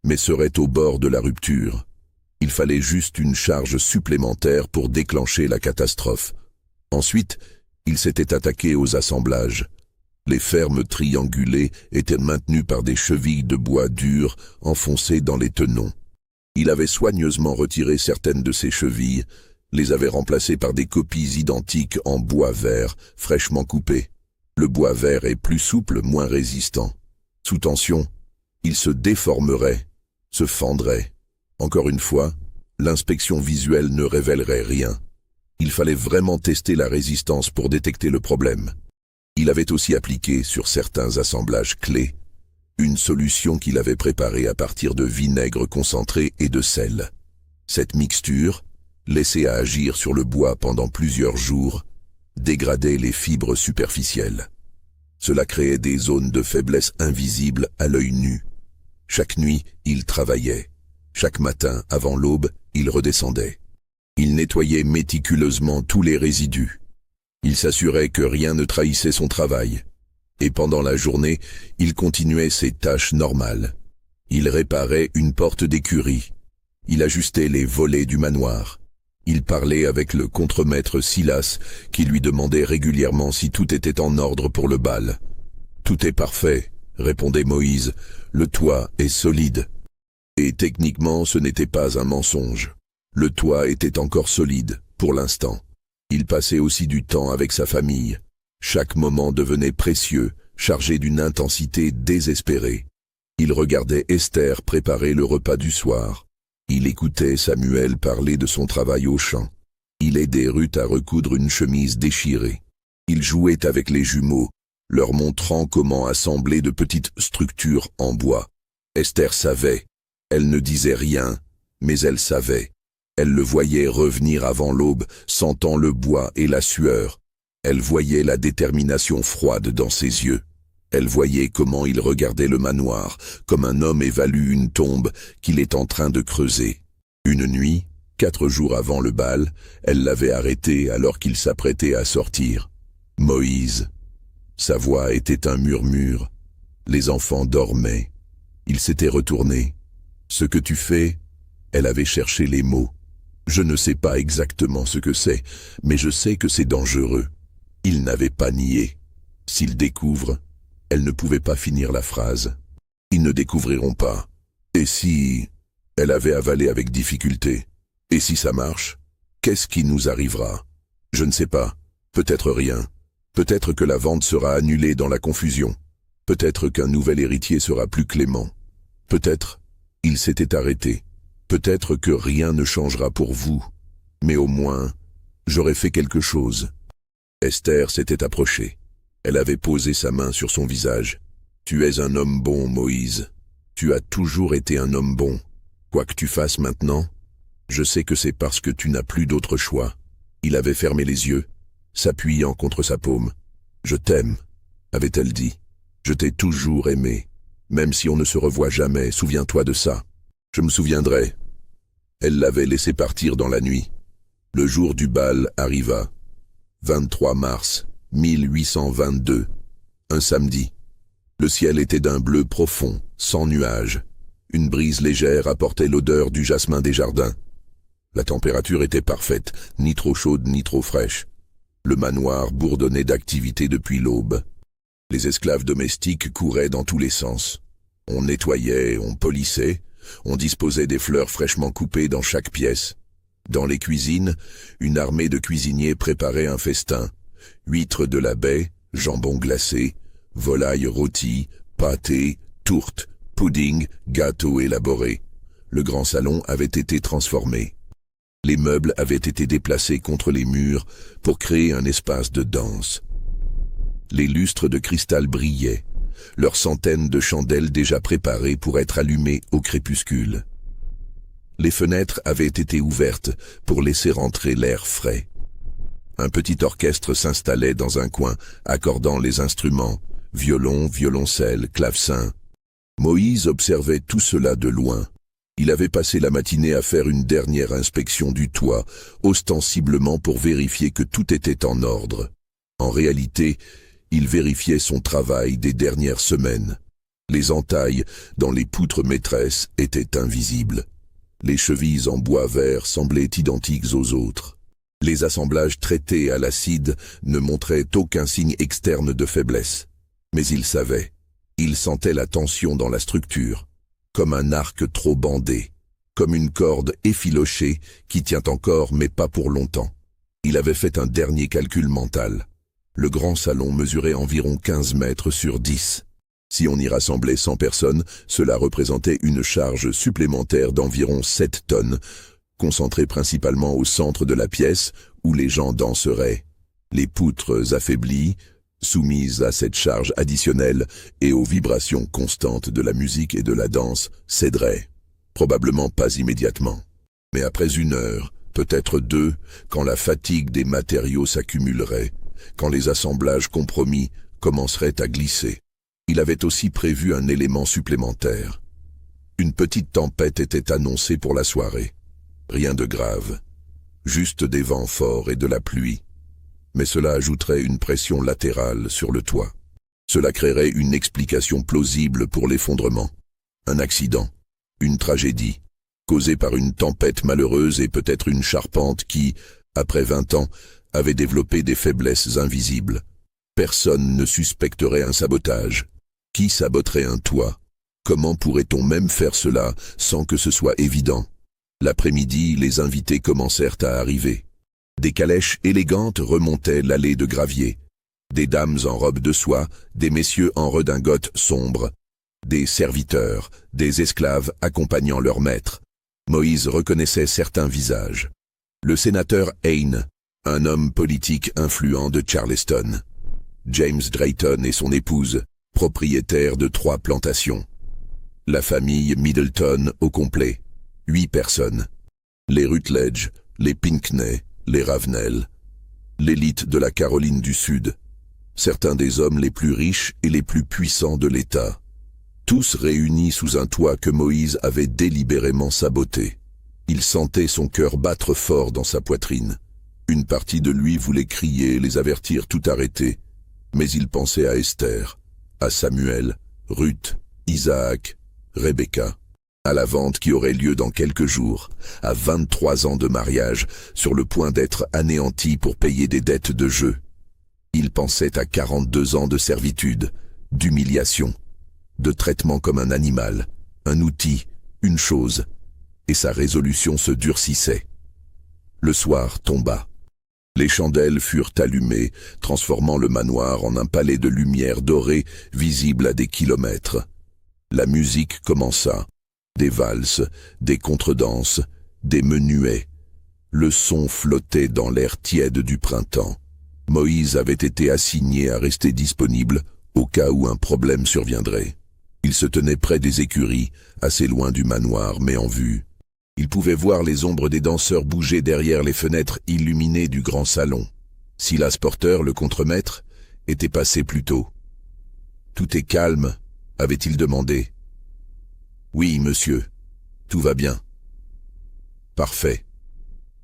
mais serait au bord de la rupture. Il fallait juste une charge supplémentaire pour déclencher la catastrophe. Ensuite, il s'était attaqué aux assemblages. Les fermes triangulées étaient maintenues par des chevilles de bois dur enfoncées dans les tenons. Il avait soigneusement retiré certaines de ces chevilles, les avait remplacées par des copies identiques en bois vert, fraîchement coupées. Le bois vert est plus souple, moins résistant. Sous tension, il se déformerait, se fendrait. Encore une fois, l'inspection visuelle ne révélerait rien. Il fallait vraiment tester la résistance pour détecter le problème. Il avait aussi appliqué sur certains assemblages clés une solution qu'il avait préparée à partir de vinaigre concentré et de sel. Cette mixture, laissée à agir sur le bois pendant plusieurs jours, dégradait les fibres superficielles. Cela créait des zones de faiblesse invisibles à l'œil nu. Chaque nuit, il travaillait. Chaque matin, avant l'aube, il redescendait. Il nettoyait méticuleusement tous les résidus. Il s'assurait que rien ne trahissait son travail. Et pendant la journée, il continuait ses tâches normales. Il réparait une porte d'écurie. Il ajustait les volets du manoir. Il parlait avec le contremaître Silas, qui lui demandait régulièrement si tout était en ordre pour le bal. « Tout est parfait », répondait Moïse. « Le toit est solide. » Et techniquement, ce n'était pas un mensonge. Le toit était encore solide, pour l'instant. Il passait aussi du temps avec sa famille. Chaque moment devenait précieux, chargé d'une intensité désespérée. Il regardait Esther préparer le repas du soir. Il écoutait Samuel parler de son travail au champ. Il aidait Ruth à recoudre une chemise déchirée. Il jouait avec les jumeaux, leur montrant comment assembler de petites structures en bois. Esther savait. Elle ne disait rien, mais elle savait. Elle le voyait revenir avant l'aube, sentant le bois et la sueur. Elle voyait la détermination froide dans ses yeux. Elle voyait comment il regardait le manoir, comme un homme évalue une tombe qu'il est en train de creuser. Une nuit, 4 jours avant le bal, elle l'avait arrêté alors qu'il s'apprêtait à sortir. « Moïse !» Sa voix était un murmure. Les enfants dormaient. Il s'était retourné. « Ce que tu fais ?» Elle avait cherché les mots. « Je ne sais pas exactement ce que c'est, mais je sais que c'est dangereux. » Il n'avait pas nié. S'ils découvrent, elle ne pouvait pas finir la phrase. Ils ne découvriront pas. Et si... Elle avait avalé avec difficulté. Et si ça marche, qu'est-ce qui nous arrivera? Je ne sais pas. Peut-être rien. Peut-être que la vente sera annulée dans la confusion. Peut-être qu'un nouvel héritier sera plus clément. Peut-être, il s'était arrêté. Peut-être que rien ne changera pour vous. Mais au moins, j'aurais fait quelque chose. Esther s'était approchée. Elle avait posé sa main sur son visage. « Tu es un homme bon, Moïse. Tu as toujours été un homme bon. Quoi que tu fasses maintenant, je sais que c'est parce que tu n'as plus d'autre choix. » Il avait fermé les yeux, s'appuyant contre sa paume. « Je t'aime, » avait-elle dit. « Je t'ai toujours aimé. Même si on ne se revoit jamais, souviens-toi de ça. Je me souviendrai. » Elle l'avait laissé partir dans la nuit. Le jour du bal arriva. 23 mars 1822, un samedi. Le ciel était d'un bleu profond, sans nuages. Une brise légère apportait l'odeur du jasmin des jardins. La température était parfaite, ni trop chaude ni trop fraîche. Le manoir bourdonnait d'activité depuis l'aube. Les esclaves domestiques couraient dans tous les sens. On nettoyait, on polissait, on disposait des fleurs fraîchement coupées dans chaque pièce. Dans les cuisines, une armée de cuisiniers préparait un festin. Huîtres de la baie, jambon glacé, volailles rôties, pâtés, tourtes, pudding, gâteaux élaborés. Le grand salon avait été transformé. Les meubles avaient été déplacés contre les murs pour créer un espace de danse. Les lustres de cristal brillaient, leurs centaines de chandelles déjà préparées pour être allumées au crépuscule. Les fenêtres avaient été ouvertes pour laisser entrer l'air frais. Un petit orchestre s'installait dans un coin, accordant les instruments, violon, violoncelle, clavecin. Moïse observait tout cela de loin. Il avait passé la matinée à faire une dernière inspection du toit, ostensiblement pour vérifier que tout était en ordre. En réalité, il vérifiait son travail des dernières semaines. Les entailles dans les poutres maîtresses étaient invisibles. Les chevilles en bois vert semblaient identiques aux autres. Les assemblages traités à l'acide ne montraient aucun signe externe de faiblesse. Mais il savait. Il sentait la tension dans la structure, comme un arc trop bandé, comme une corde effilochée qui tient encore mais pas pour longtemps. Il avait fait un dernier calcul mental. Le grand salon mesurait environ 15 mètres sur 10. Si on y rassemblait 100 personnes, cela représentait une charge supplémentaire d'environ 7 tonnes, concentrée principalement au centre de la pièce où les gens danseraient. Les poutres affaiblies, soumises à cette charge additionnelle et aux vibrations constantes de la musique et de la danse, céderaient. Probablement pas immédiatement. Mais après 1 heure, peut-être 2, quand la fatigue des matériaux s'accumulerait, quand les assemblages compromis commenceraient à glisser. Il avait aussi prévu un élément supplémentaire. Une petite tempête était annoncée pour la soirée. Rien de grave. Juste des vents forts et de la pluie. Mais cela ajouterait une pression latérale sur le toit. Cela créerait une explication plausible pour l'effondrement. Un accident, une tragédie, causée par une tempête malheureuse et peut-être une charpente qui, après 20 ans, avait développé des faiblesses invisibles. Personne ne suspecterait un sabotage. Qui saboterait un toit? Comment pourrait-on même faire cela sans que ce soit évident? L'après-midi, les invités commencèrent à arriver. Des calèches élégantes remontaient l'allée de gravier. Des dames en robe de soie, des messieurs en redingote sombre, des serviteurs, des esclaves accompagnant leur maître. Moïse reconnaissait certains visages. Le sénateur Hayne, un homme politique influent de Charleston. James Drayton et son épouse, propriétaires de 3 plantations. La famille Middleton au complet, 8 personnes. Les Rutledge, les Pinckney, les Ravenel, l'élite de la Caroline du Sud, certains des hommes les plus riches et les plus puissants de l'État, tous réunis sous un toit que Moïse avait délibérément saboté. Il sentait son cœur battre fort dans sa poitrine. Une partie de lui voulait crier, les avertir tout arrêter, mais il pensait à Esther, à Samuel, Ruth, Isaac, Rebecca, à la vente qui aurait lieu dans quelques jours, à 23 ans de mariage, sur le point d'être anéanti pour payer des dettes de jeu. Il pensait à 42 ans de servitude, d'humiliation, de traitement comme un animal, un outil, une chose, et sa résolution se durcissait. Le soir tomba. Les chandelles furent allumées, transformant le manoir en un palais de lumière dorée visible à des kilomètres. La musique commença. Des valses, des contredanses, des menuets. Le son flottait dans l'air tiède du printemps. Moïse avait été assigné à rester disponible au cas où un problème surviendrait. Il se tenait près des écuries, assez loin du manoir, mais en vue. Il pouvait voir les ombres des danseurs bouger derrière les fenêtres illuminées du grand salon. Silas Porter, le contremaître, était passé plus tôt. « Tout est calme ?» avait-il demandé. « Oui, monsieur. Tout va bien. »« Parfait.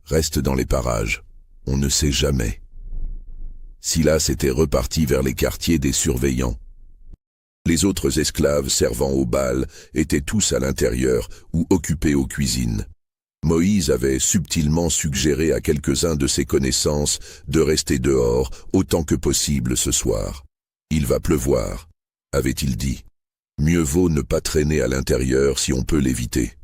Reste dans les parages. On ne sait jamais. » Silas était reparti vers les quartiers des surveillants. Les autres esclaves servant au bal étaient tous à l'intérieur ou occupés aux cuisines. Moïse avait subtilement suggéré à quelques-uns de ses connaissances de rester dehors autant que possible ce soir. « Il va pleuvoir », avait-il dit. Mieux vaut ne pas traîner à l'intérieur si on peut l'éviter.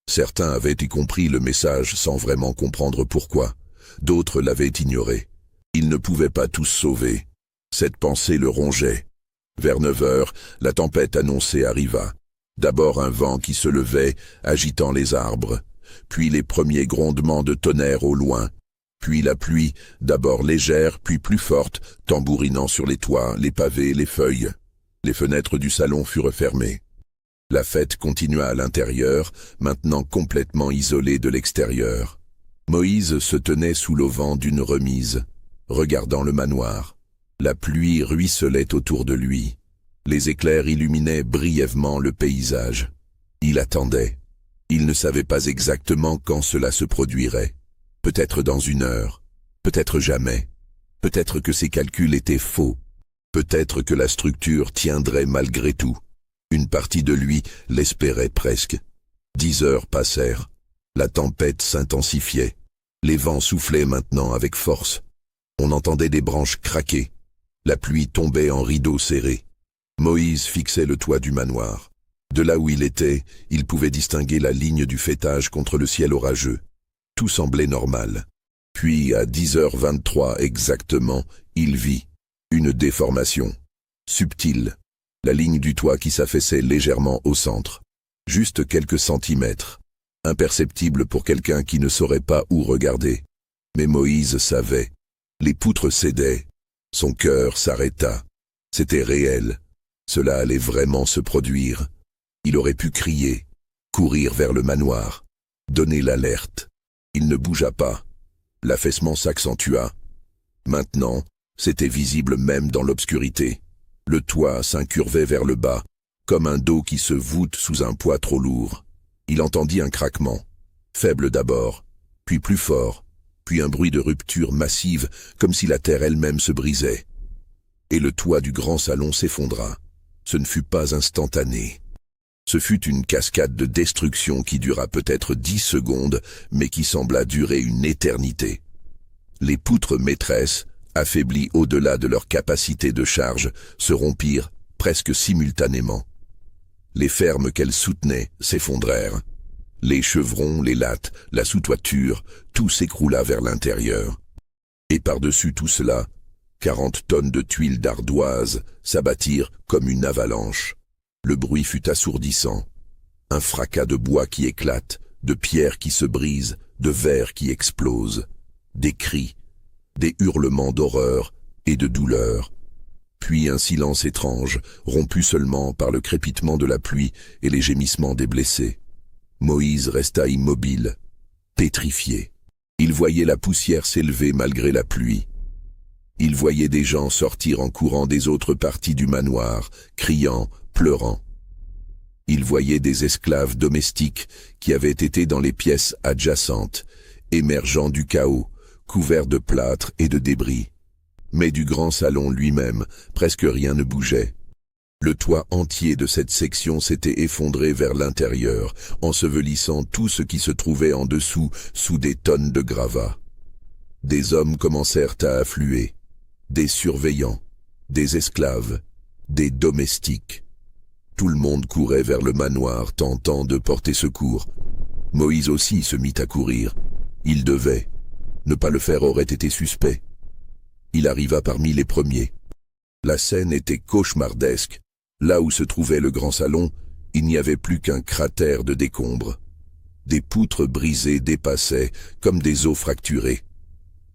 Certains avaient y compris le message sans vraiment comprendre pourquoi. D'autres l'avaient ignoré. Ils ne pouvaient pas tous sauver. Cette pensée le rongeait. Vers 9 heures, la tempête annoncée arriva. D'abord un vent qui se levait, agitant les arbres, puis les premiers grondements de tonnerre au loin, puis la pluie, d'abord légère, puis plus forte, tambourinant sur les toits, les pavés, les feuilles. Les fenêtres du salon furent fermées. La fête continua à l'intérieur, maintenant complètement isolée de l'extérieur. Moïse se tenait sous l'auvent d'une remise, regardant le manoir. La pluie ruisselait autour de lui. Les éclairs illuminaient brièvement le paysage. Il attendait. Il ne savait pas exactement quand cela se produirait. Peut-être dans 1 heure, peut-être jamais. Peut-être que ses calculs étaient faux. Peut-être que la structure tiendrait malgré tout. Une partie de lui l'espérait presque. 10 heures passèrent. La tempête s'intensifiait. Les vents soufflaient maintenant avec force. On entendait des branches craquer. La pluie tombait en rideaux serrés. Moïse fixait le toit du manoir. De là où il était, il pouvait distinguer la ligne du faîtage contre le ciel orageux. Tout semblait normal. Puis, à 10h23 exactement, il vit une déformation. Subtile. La ligne du toit qui s'affaissait légèrement au centre. Juste quelques centimètres. Imperceptible pour quelqu'un qui ne saurait pas où regarder. Mais Moïse savait. Les poutres cédaient. Son cœur s'arrêta. C'était réel. Cela allait vraiment se produire. Il aurait pu crier, courir vers le manoir, donner l'alerte. Il ne bougea pas. L'affaissement s'accentua. Maintenant, c'était visible même dans l'obscurité. Le toit s'incurvait vers le bas, comme un dos qui se voûte sous un poids trop lourd. Il entendit un craquement, faible d'abord, puis plus fort, puis un bruit de rupture massive, comme si la terre elle-même se brisait. Et le toit du grand salon s'effondra. Ce ne fut pas instantané. Ce fut une cascade de destruction qui dura peut-être 10 secondes, mais qui sembla durer une éternité. Les poutres maîtresses, affaiblies au-delà de leur capacité de charge, se rompirent presque simultanément. Les fermes qu'elles soutenaient s'effondrèrent. Les chevrons, les lattes, la sous-toiture, tout s'écroula vers l'intérieur. Et par-dessus tout cela, 40 tonnes de tuiles d'ardoise s'abattirent comme une avalanche. Le bruit fut assourdissant. Un fracas de bois qui éclate, de pierres qui se brisent, de verres qui explosent. Des cris, des hurlements d'horreur et de douleur. Puis un silence étrange, rompu seulement par le crépitement de la pluie et les gémissements des blessés. Moïse resta immobile, pétrifié. Il voyait la poussière s'élever malgré la pluie. Il voyait des gens sortir en courant des autres parties du manoir, criant, pleurant. Il voyait des esclaves domestiques qui avaient été dans les pièces adjacentes, émergeant du chaos, couverts de plâtre et de débris. Mais du grand salon lui-même, presque rien ne bougeait. Le toit entier de cette section s'était effondré vers l'intérieur, ensevelissant tout ce qui se trouvait en dessous sous des tonnes de gravats. Des hommes commencèrent à affluer, des surveillants, des esclaves, des domestiques. Tout le monde courait vers le manoir, tentant de porter secours. Moïse aussi se mit à courir. Il devait. Ne pas le faire aurait été suspect. Il arriva parmi les premiers. La scène était cauchemardesque. Là où se trouvait le grand salon, il n'y avait plus qu'un cratère de décombres. Des poutres brisées dépassaient comme des os fracturés.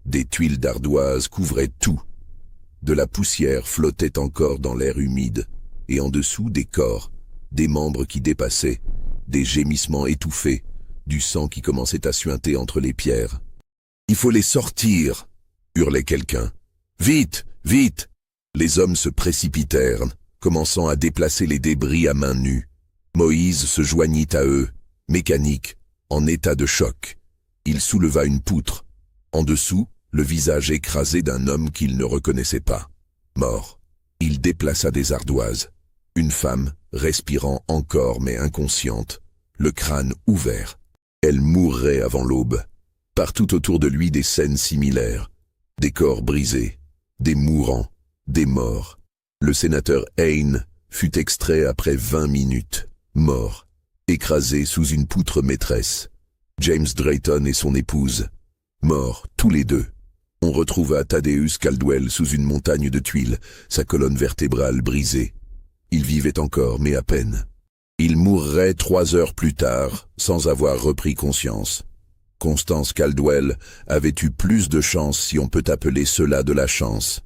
Des tuiles d'ardoise couvraient tout. De la poussière flottait encore dans l'air humide, et en dessous des corps, des membres qui dépassaient, des gémissements étouffés, du sang qui commençait à suinter entre les pierres. « Il faut les sortir !» hurlait quelqu'un. « Vite, vite !» Les hommes se précipitèrent, commençant à déplacer les débris à main nue. Moïse se joignit à eux, mécanique, en état de choc. Il souleva une poutre. En dessous, le visage écrasé d'un homme qu'il ne reconnaissait pas. Mort. Il déplaça des ardoises. Une femme, respirant encore mais inconsciente, le crâne ouvert. Elle mourrait avant l'aube. Partout autour de lui des scènes similaires. Des corps brisés, des mourants, des morts. Le sénateur Hayne fut extrait après 20 minutes, mort, écrasé sous une poutre maîtresse. James Drayton et son épouse, morts tous les deux. On retrouva Thaddeus Caldwell sous une montagne de tuiles, sa colonne vertébrale brisée. Il vivait encore, mais à peine. Il mourrait 3 heures plus tard, sans avoir repris conscience. Constance Caldwell avait eu plus de chance, si on peut appeler cela de la chance.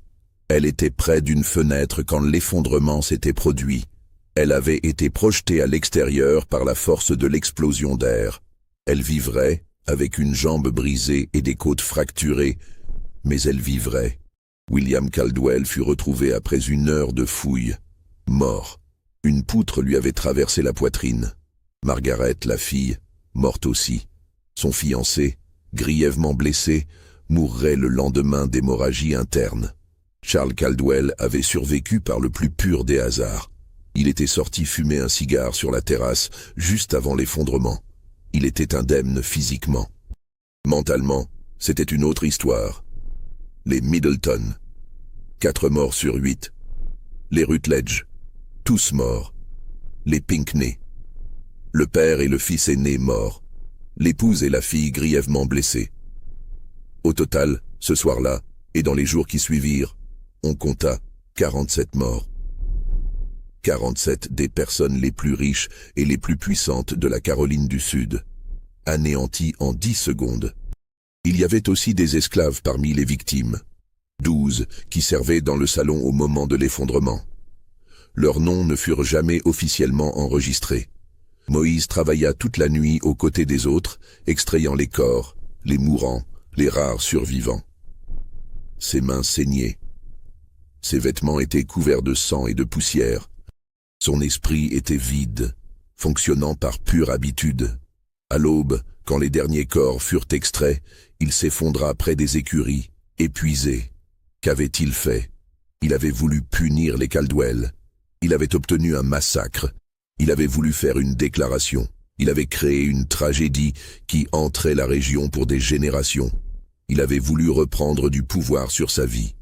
Elle était près d'une fenêtre quand l'effondrement s'était produit. Elle avait été projetée à l'extérieur par la force de l'explosion d'air. Elle vivrait, avec une jambe brisée et des côtes fracturées, mais elle vivrait. William Caldwell fut retrouvé après 1 heure de fouilles, mort. Une poutre lui avait traversé la poitrine. Margaret, la fille, morte aussi. Son fiancé, grièvement blessé, mourrait le lendemain d'hémorragie interne. Charles Caldwell avait survécu par le plus pur des hasards. Il était sorti fumer un cigare sur la terrasse juste avant l'effondrement. Il était indemne physiquement. Mentalement, c'était une autre histoire. Les Middleton, 4 morts sur 8. Les Rutledge, tous morts. Les Pinckney, le père et le fils aîné morts. L'épouse et la fille grièvement blessées. Au total, ce soir-là, et dans les jours qui suivirent, on compta 47 morts. 47 des personnes les plus riches et les plus puissantes de la Caroline du Sud, anéanties en 10 secondes. Il y avait aussi des esclaves parmi les victimes, 12 qui servaient dans le salon au moment de l'effondrement. Leurs noms ne furent jamais officiellement enregistrés. Moïse travailla toute la nuit aux côtés des autres, extrayant les corps, les mourants, les rares survivants. Ses mains saignaient. Ses vêtements étaient couverts de sang et de poussière. Son esprit était vide, fonctionnant par pure habitude. À l'aube, quand les derniers corps furent extraits, il s'effondra près des écuries, épuisé. Qu'avait-il fait? Il avait voulu punir les Caldwell. Il avait obtenu un massacre. Il avait voulu faire une déclaration. Il avait créé une tragédie qui hanterait la région pour des générations. Il avait voulu reprendre du pouvoir sur sa vie.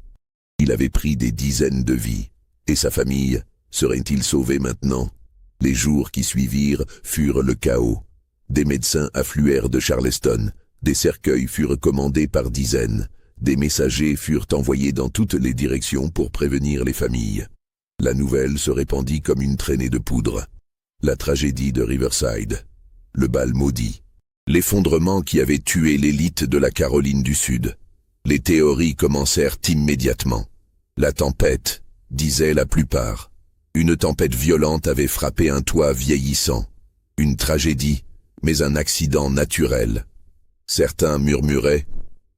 Il avait pris des dizaines de vies. Et sa famille, serait-il sauvé maintenant? Les jours qui suivirent furent le chaos. Des médecins affluèrent de Charleston. Des cercueils furent commandés par dizaines. Des messagers furent envoyés dans toutes les directions pour prévenir les familles. La nouvelle se répandit comme une traînée de poudre. La tragédie de Riverside, le bal maudit, l'effondrement qui avait tué l'élite de la Caroline du Sud. Les théories commencèrent immédiatement. La tempête, disaient la plupart. Une tempête violente avait frappé un toit vieillissant. Une tragédie, mais un accident naturel. Certains murmuraient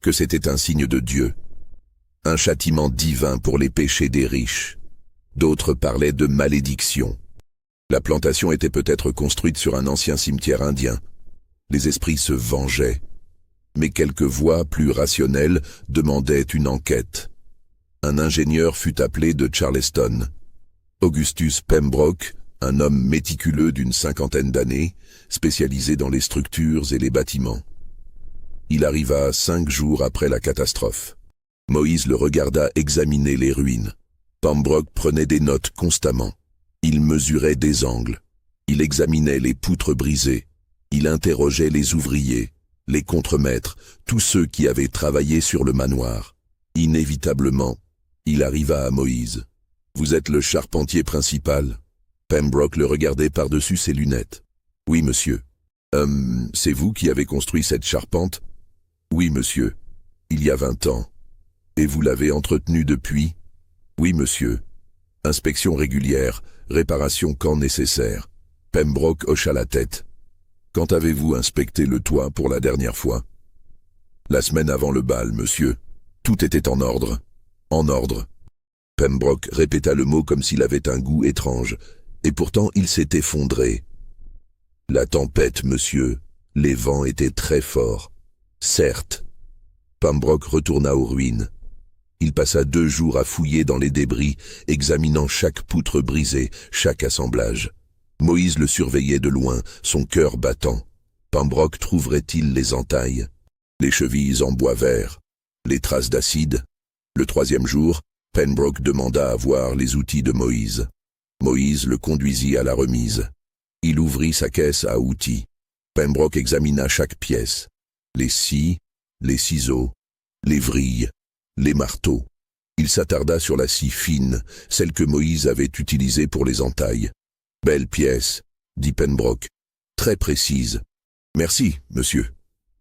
que c'était un signe de Dieu, un châtiment divin pour les péchés des riches. D'autres parlaient de malédiction. La plantation était peut-être construite sur un ancien cimetière indien. Les esprits se vengeaient. Mais quelques voix plus rationnelles demandaient une enquête. Un ingénieur fut appelé de Charleston. Augustus Pembroke, un homme méticuleux d'une 50aine d'années, spécialisé dans les structures et les bâtiments. Il arriva 5 jours après la catastrophe. Moïse le regarda examiner les ruines. Pembroke prenait des notes constamment. Il mesurait des angles. Il examinait les poutres brisées. Il interrogeait les ouvriers, les contremaîtres, tous ceux qui avaient travaillé sur le manoir. Inévitablement, il arriva à Moïse. « Vous êtes le charpentier principal ?» Pembroke le regardait par-dessus ses lunettes. « Oui, monsieur. »« C'est vous qui avez construit cette charpente ?»« Oui, monsieur. Il y a 20 ans. »« Et vous l'avez entretenue depuis ?»« Oui, monsieur. » Inspection régulière, réparation quand nécessaire. Pembroke hocha la tête. Quand avez-vous inspecté le toit pour la dernière fois? La semaine avant le bal, monsieur. Tout était en ordre. En ordre. Pembroke répéta le mot comme s'il avait un goût étrange, et pourtant il s'est effondré. La tempête, monsieur. Les vents étaient très forts. Certes. Pembroke retourna aux ruines. Il passa 2 jours à fouiller dans les débris, examinant chaque poutre brisée, chaque assemblage. Moïse le surveillait de loin, son cœur battant. Pembroke trouverait-il les entailles, les chevilles en bois vert, les traces d'acide? Le 3e jour, Pembroke demanda à voir les outils de Moïse. Moïse le conduisit à la remise. Il ouvrit sa caisse à outils. Pembroke examina chaque pièce. Les scies, les ciseaux, les vrilles, les marteaux. Il s'attarda sur la scie fine, celle que Moïse avait utilisée pour les entailles. « Belle pièce », dit Pembroke. « Très précise. »« Merci, monsieur. »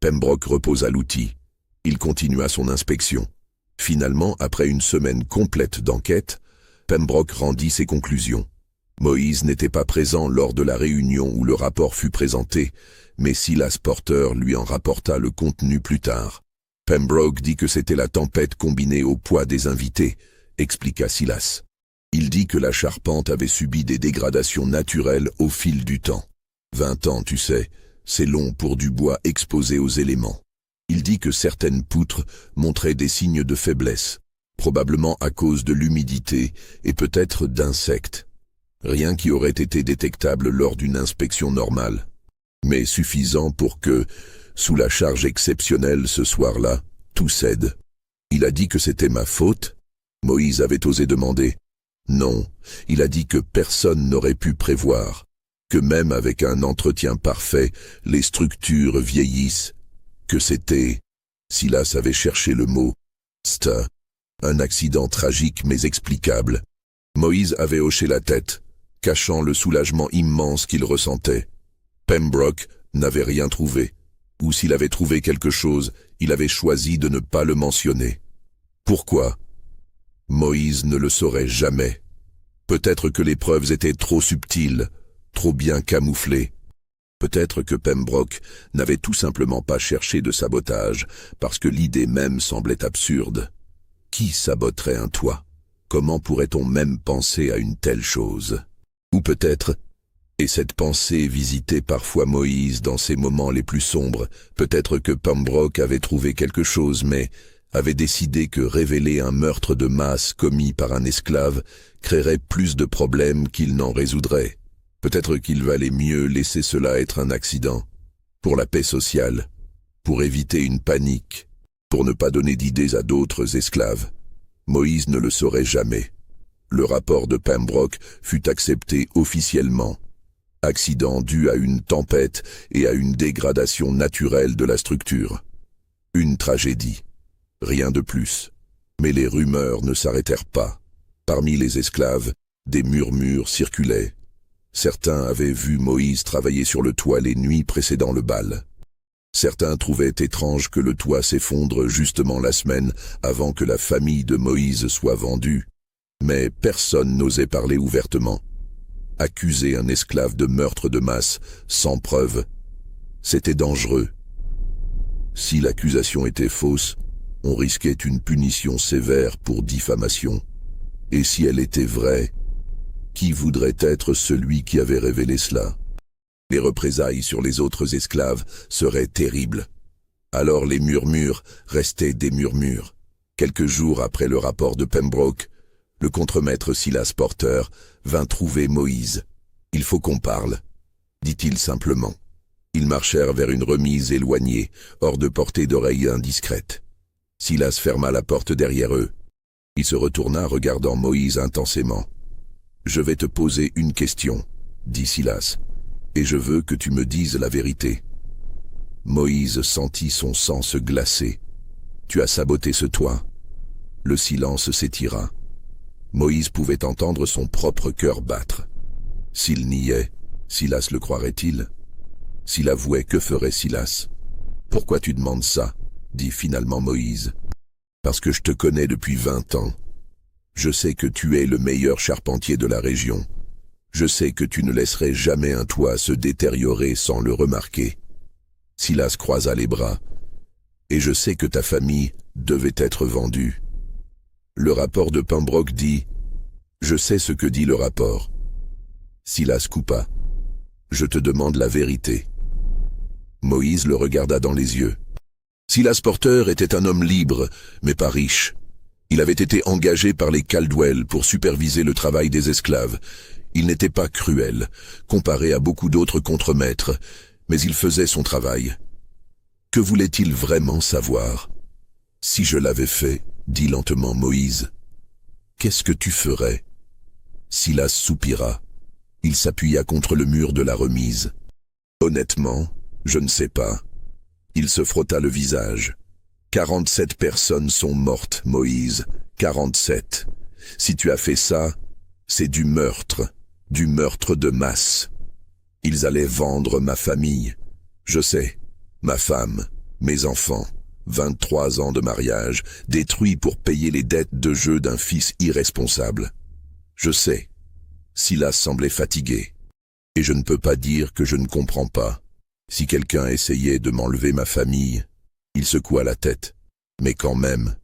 Pembroke reposa l'outil. Il continua son inspection. Finalement, après une semaine complète d'enquête, Pembroke rendit ses conclusions. Moïse n'était pas présent lors de la réunion où le rapport fut présenté, mais Silas Porter lui en rapporta le contenu plus tard. Pembroke dit que c'était la tempête combinée au poids des invités, expliqua Silas. Il dit que la charpente avait subi des dégradations naturelles au fil du temps. 20 ans, tu sais, c'est long pour du bois exposé aux éléments. Il dit que certaines poutres montraient des signes de faiblesse, probablement à cause de l'humidité et peut-être d'insectes. Rien qui aurait été détectable lors d'une inspection normale, mais suffisant pour que, sous la charge exceptionnelle ce soir-là, tout cède. Il a dit que c'était ma faute? Moïse avait osé demander. Non, il a dit que personne n'aurait pu prévoir, que même avec un entretien parfait, les structures vieillissent, que c'était, Silas avait cherché le mot, un accident tragique mais explicable. Moïse avait hoché la tête, cachant le soulagement immense qu'il ressentait. Pembroke n'avait rien trouvé, ou s'il avait trouvé quelque chose, il avait choisi de ne pas le mentionner. Pourquoi? Moïse ne le saurait jamais. Peut-être que les preuves étaient trop subtiles, trop bien camouflées. Peut-être que Pembroke n'avait tout simplement pas cherché de sabotage, parce que l'idée même semblait absurde. Qui saboterait un toit? Comment pourrait-on même penser à une telle chose? Ou peut-être, et cette pensée visitait parfois Moïse dans ses moments les plus sombres, peut-être que Pembroke avait trouvé quelque chose, mais avait décidé que révéler un meurtre de masse commis par un esclave créerait plus de problèmes qu'il n'en résoudrait. Peut-être qu'il valait mieux laisser cela être un accident, pour la paix sociale, pour éviter une panique, pour ne pas donner d'idées à d'autres esclaves. Moïse ne le saurait jamais. Le rapport de Pembroke fut accepté officiellement. Accident dû à une tempête et à une dégradation naturelle de la structure. Une tragédie. Rien de plus. Mais les rumeurs ne s'arrêtèrent pas. Parmi les esclaves, des murmures circulaient. Certains avaient vu Moïse travailler sur le toit les nuits précédant le bal. Certains trouvaient étrange que le toit s'effondre justement la semaine avant que la famille de Moïse soit vendue. Mais personne n'osait parler ouvertement. Accuser un esclave de meurtre de masse, sans preuve, c'était dangereux. Si l'accusation était fausse, on risquait une punition sévère pour diffamation. Et si elle était vraie, qui voudrait être celui qui avait révélé cela? Les représailles sur les autres esclaves seraient terribles. Alors les murmures restaient des murmures. Quelques jours après le rapport de Pembroke, le contremaître Silas Porter vint trouver Moïse. « Il faut qu'on parle », dit-il simplement. Ils marchèrent vers une remise éloignée, hors de portée d'oreilles indiscrètes. Silas ferma la porte derrière eux. Il se retourna regardant Moïse intensément. « Je vais te poser une question, » dit Silas, « et je veux que tu me dises la vérité. » Moïse sentit son sang se glacer. « Tu as saboté ce toit. » Le silence s'étira. Moïse pouvait entendre son propre cœur battre. S'il niait, Silas le croirait-il? S'il avouait, que ferait Silas? « Pourquoi tu demandes ça ?» dit finalement Moïse. « Parce que je te connais depuis 20 ans. Je sais que tu es le meilleur charpentier de la région. Je sais que tu ne laisserais jamais un toit se détériorer sans le remarquer. » Silas croisa les bras. « Et je sais que ta famille devait être vendue. » Le rapport de Pembroke dit « Je sais ce que dit le rapport. » Silas coupa. « Je te demande la vérité. » Moïse le regarda dans les yeux. Silas Porter était un homme libre, mais pas riche. Il avait été engagé par les Caldwell pour superviser le travail des esclaves. Il n'était pas cruel, comparé à beaucoup d'autres contremaîtres, mais il faisait son travail. Que voulait-il vraiment savoir? Si je l'avais fait, dit lentement Moïse, qu'est-ce que tu ferais? Silas soupira. Il s'appuya contre le mur de la remise. Honnêtement, je ne sais pas. Il se frotta le visage. 47 personnes sont mortes, Moïse. 47. Si tu as fait ça, c'est du meurtre de masse. Ils allaient vendre ma famille. Je sais, ma femme, mes enfants, 23 ans de mariage, détruits pour payer les dettes de jeu d'un fils irresponsable. Je sais. Silas semblait fatigué. Et je ne peux pas dire que je ne comprends pas. Si quelqu'un essayait de m'enlever ma famille, il secoua la tête. Mais quand même,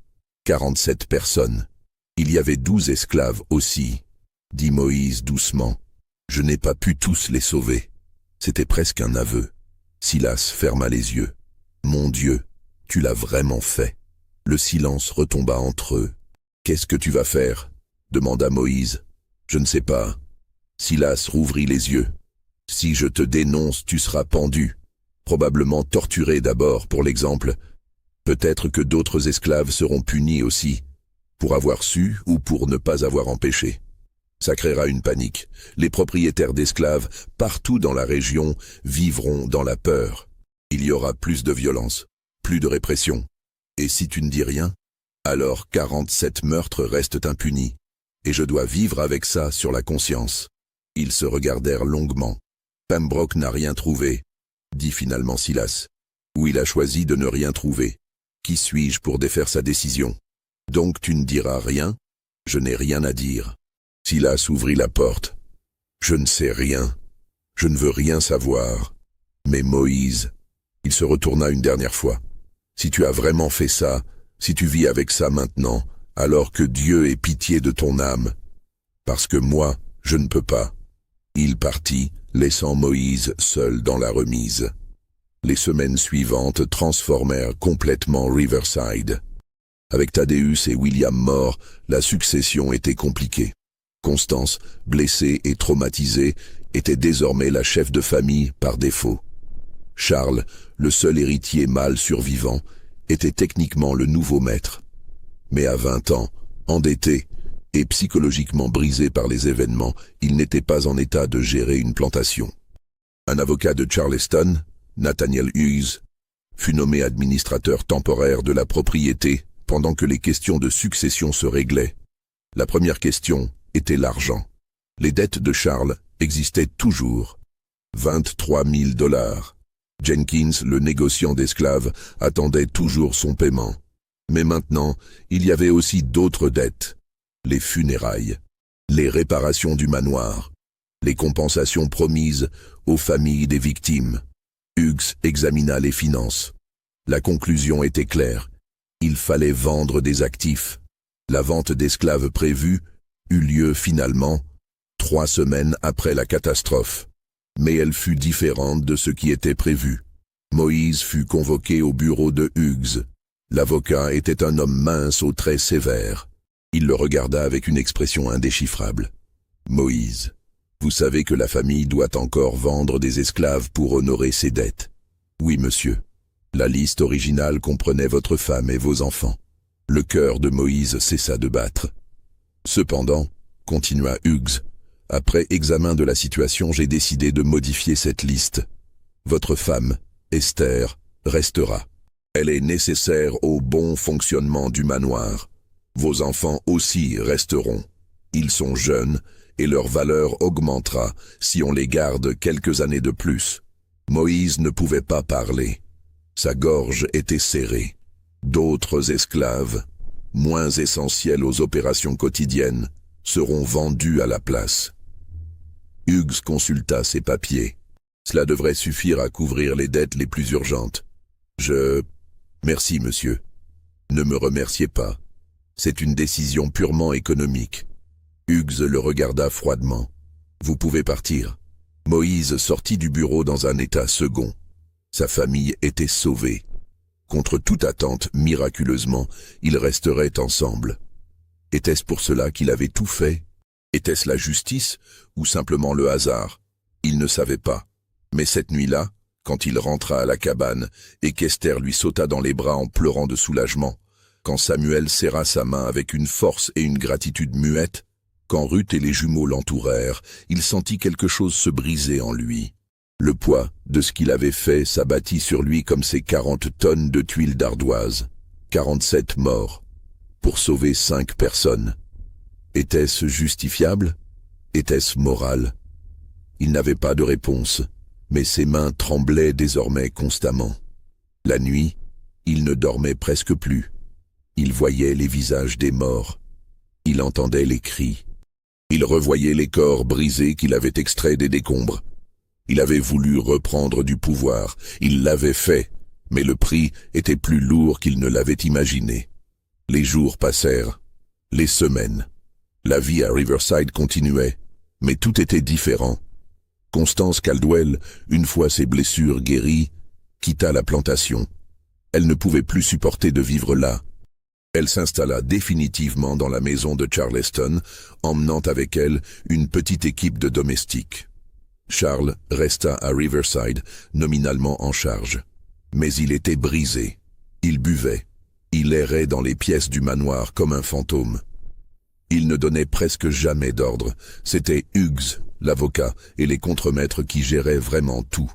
47 personnes. Il y avait 12 esclaves aussi, dit Moïse doucement. Je n'ai pas pu tous les sauver. C'était presque un aveu. Silas ferma les yeux. Mon Dieu, tu l'as vraiment fait. Le silence retomba entre eux. Qu'est-ce que tu vas faire? Demanda Moïse. Je ne sais pas. Silas rouvrit les yeux. Si je te dénonce, tu seras pendu. Probablement torturé d'abord, pour l'exemple. Peut-être que d'autres esclaves seront punis aussi, pour avoir su ou pour ne pas avoir empêché. Ça créera une panique. Les propriétaires d'esclaves, partout dans la région, vivront dans la peur. Il y aura plus de violence, plus de répression. Et si tu ne dis rien, alors 47 meurtres restent impunis. Et je dois vivre avec ça sur la conscience. Ils se regardèrent longuement. Pembroke n'a rien trouvé, dit finalement Silas. Ou il a choisi de ne rien trouver. Qui suis-je pour défaire sa décision? Donc tu ne diras rien? Je n'ai rien à dire. Silas ouvrit la porte. Je ne sais rien. Je ne veux rien savoir. Mais Moïse, il se retourna une dernière fois. Si tu as vraiment fait ça, si tu vis avec ça maintenant, alors que Dieu ait pitié de ton âme. Parce que moi, je ne peux pas. Il partit, laissant Moïse seul dans la remise. Les semaines suivantes transformèrent complètement Riverside. Avec Thaddeus et William morts, la succession était compliquée. Constance, blessée et traumatisée, était désormais la chef de famille par défaut. Charles, le seul héritier mâle survivant, était techniquement le nouveau maître. Mais à 20 ans, endetté et psychologiquement brisé par les événements, il n'était pas en état de gérer une plantation. Un avocat de Charleston, Nathaniel Hughes, fut nommé administrateur temporaire de la propriété pendant que les questions de succession se réglaient. La première question était l'argent. Les dettes de Charles existaient toujours. 23 000 $. Jenkins, le négociant d'esclaves, attendait toujours son paiement. Mais maintenant, il y avait aussi d'autres dettes. Les funérailles, les réparations du manoir, les compensations promises aux familles des victimes. Hughes examina les finances. La conclusion était claire. Il fallait vendre des actifs. La vente d'esclaves prévue eut lieu finalement 3 semaines après la catastrophe. Mais elle fut différente de ce qui était prévu. Moïse fut convoqué au bureau de Hughes. L'avocat était un homme mince aux traits sévères. Il le regarda avec une expression indéchiffrable. « Moïse, vous savez que la famille doit encore vendre des esclaves pour honorer ses dettes. »« Oui, monsieur. La liste originale comprenait votre femme et vos enfants. » Le cœur de Moïse cessa de battre. « Cependant, continua Hughes, après examen de la situation, j'ai décidé de modifier cette liste. Votre femme, Esther, restera. Elle est nécessaire au bon fonctionnement du manoir. Vos enfants aussi resteront. Ils sont jeunes et leur valeur augmentera si on les garde quelques années de plus. » Moïse ne pouvait pas parler. Sa gorge était serrée. D'autres esclaves, moins essentiels aux opérations quotidiennes, seront vendus à la place. Hughes consulta ses papiers. Cela devrait suffire à couvrir les dettes les plus urgentes. Merci, monsieur. Ne me remerciez pas. C'est une décision purement économique. Hughes le regarda froidement. Vous pouvez partir. Moïse sortit du bureau dans un état second. Sa famille était sauvée. Contre toute attente, miraculeusement, ils resteraient ensemble. Était-ce pour cela qu'il avait tout fait? Était-ce la justice ou simplement le hasard? Il ne savait pas. Mais cette nuit-là, quand il rentra à la cabane et qu'Esther lui sauta dans les bras en pleurant de soulagement, quand Samuel serra sa main avec une force et une gratitude muette, quand Ruth et les jumeaux l'entourèrent, il sentit quelque chose se briser en lui. Le poids de ce qu'il avait fait s'abattit sur lui comme ces 40 tonnes de tuiles d'ardoise. 47 morts, pour sauver 5 personnes. Était-ce justifiable? Était-ce moral? Il n'avait pas de réponse, mais ses mains tremblaient désormais constamment. La nuit, il ne dormait presque plus. Il voyait les visages des morts. Il entendait les cris. Il revoyait les corps brisés qu'il avait extraits des décombres. Il avait voulu reprendre du pouvoir. Il l'avait fait, mais le prix était plus lourd qu'il ne l'avait imaginé. Les jours passèrent, les semaines. La vie à Riverside continuait, mais tout était différent. Constance Caldwell, une fois ses blessures guéries, quitta la plantation. Elle ne pouvait plus supporter de vivre là. Elle s'installa définitivement dans la maison de Charleston, emmenant avec elle une petite équipe de domestiques. Charles resta à Riverside, nominalement en charge. Mais il était brisé. Il buvait. Il errait dans les pièces du manoir comme un fantôme. Il ne donnait presque jamais d'ordre. C'était Hughes, l'avocat, et les contremaîtres qui géraient vraiment tout.